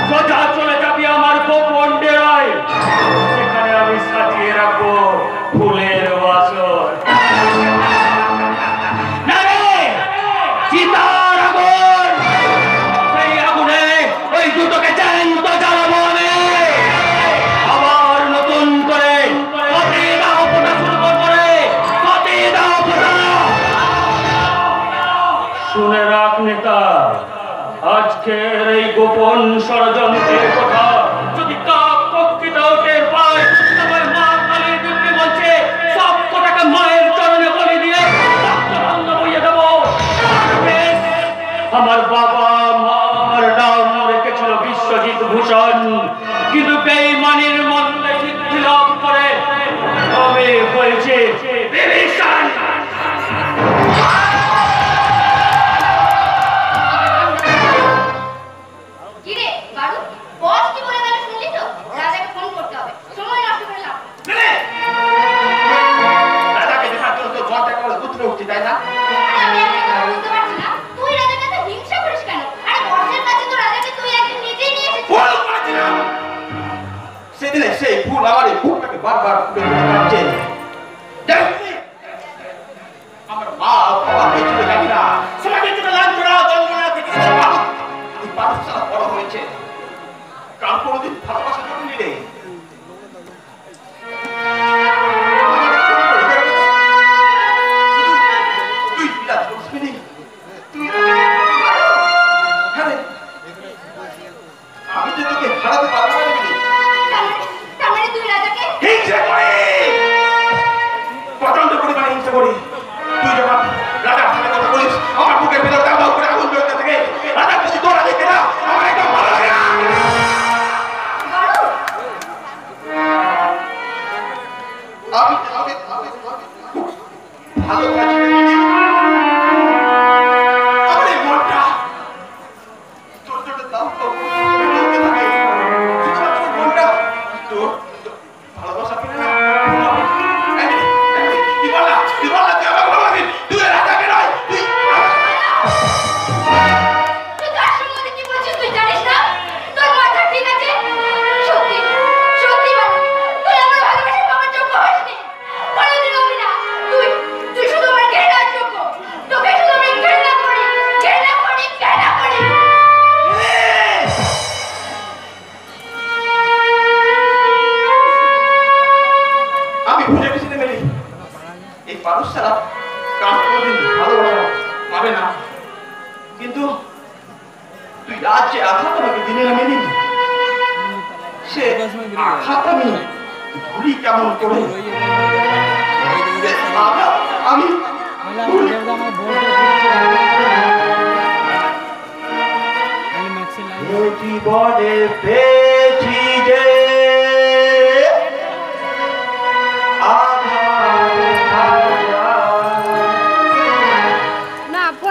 সোজা চলে যাবি আমার গোপন ডেরায়, সেখানে আমি সাজিয়ে রাখবো ফুলের বাসর। না রে, চিতার আগুন, সেই আগুনে ওই দুটোকে জ্যান্ত জ্বালাবো আমি। আবার নতুন করে কতি দাও ফোটা শুরু করবো রে, কতি দাও ফোটা। শুনে রাখ নেতা, আজকের এই গোপন ষড়যন্ত্রের কথা যদি কাক পক্ষীটাও টের পায়, আমার মা কালীর দিব্যি বলছে সব কটাকে মায়ের চরণে বলি দিয়ে রক্তরঙ্গ বইয়ে দেবো। আমার বাবা মার নাম রেখেছিল বিশ্বজিৎ ভূষণ, কিন্তু বেঈমানির মন্দে সিদ্ধি লাভ করে আমি হয়েছে বিভীষণ। কিরে বারু, বস কি বলে গেল শুনলি তো? রাজাকে ফোন করতে হবে, সময় নষ্ট করে লাভ নেই। রাজাকে দেখার জন্য তো ঘরটা করে উঠতে উঠছি, তাই না? আরে আমি একটা কথা বুঝতে পারছি না, তুই রাজাকে এত হিংসা করিস কেন? আরে বসের কাছে তো রাজাকে তুই একদিন নিজেই নিয়ে এসেছিস। ভুল করেছিলাম। সেদিনে সেই ভুল আমার এই ভুলটাকে বারবার করছে। আমার মা বাবা কিছু জানি না, সমাজের জন্য লাঞ্ছনা যন্ত্রণা থেকে এই পাঠশালা বড় হয়েছে, কাল কোনোদিন ভালোবাসা জন্মনি রে। তুই বিরাট করছিলি, তুই আমি যে তোকে হারাতে পারবো না। তার মানে তুই রাজাকে হিংসা করে, প্রচন্ড পরিমাণে হিংসা করি। তুই যখন রাজার সাথে কথা বলিস, আমার বুকের ভিতর দাও দাও করে আগুন জ্বলতে থাকে। রাজা বেশি তোরা দেখে না, আমার একদম ভালো লাগে না। আমি খুব ভালো কাজ করি। আমার এই মনটা তোর জন্য দাও তো থাকে, শুধুমাত্র মনটা তোর ভালোবাসা পেলে না। তুই বল না, তুই আমাকে ভালোবাসি, তুই রাজাকে নয়, তুই কার সম্বন্ধে কি বলছিস তুই জানিস না? তোর মাথা ঠিক আছে? সত্যি সত্যি বল, তুই আমার ভালোবাসা পাওয়ার যোগ্য হসনি, কোনোদিন হবি না। তুই শুধু আমার ঘৃণার যোগ্য, তোকে শুধু আমি ঘৃণা করি, ঘৃণা করি, ঘৃণা করি। আমি বুঝে গেছি রে মেলি, এই মানুষ ছাড়া কার কোনোদিন ভালোবাসা পাবে না। কিন্তু তুই আজ যে আঘাত আমাকে দিনে না মেলি, সে আঘাত আমি ভুলি কেমন করে? আমি জীবনে পেয়েছি যে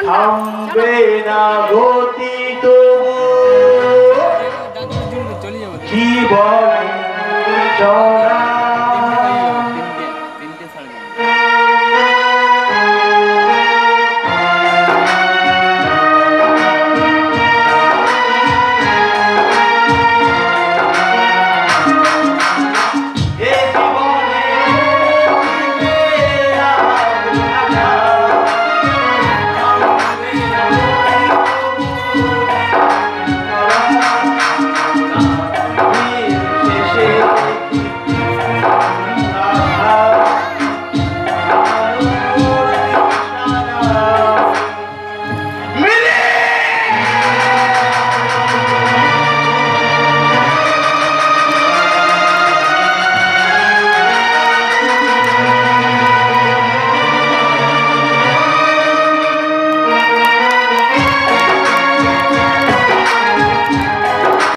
থামবে না গতি তবু বলে চলা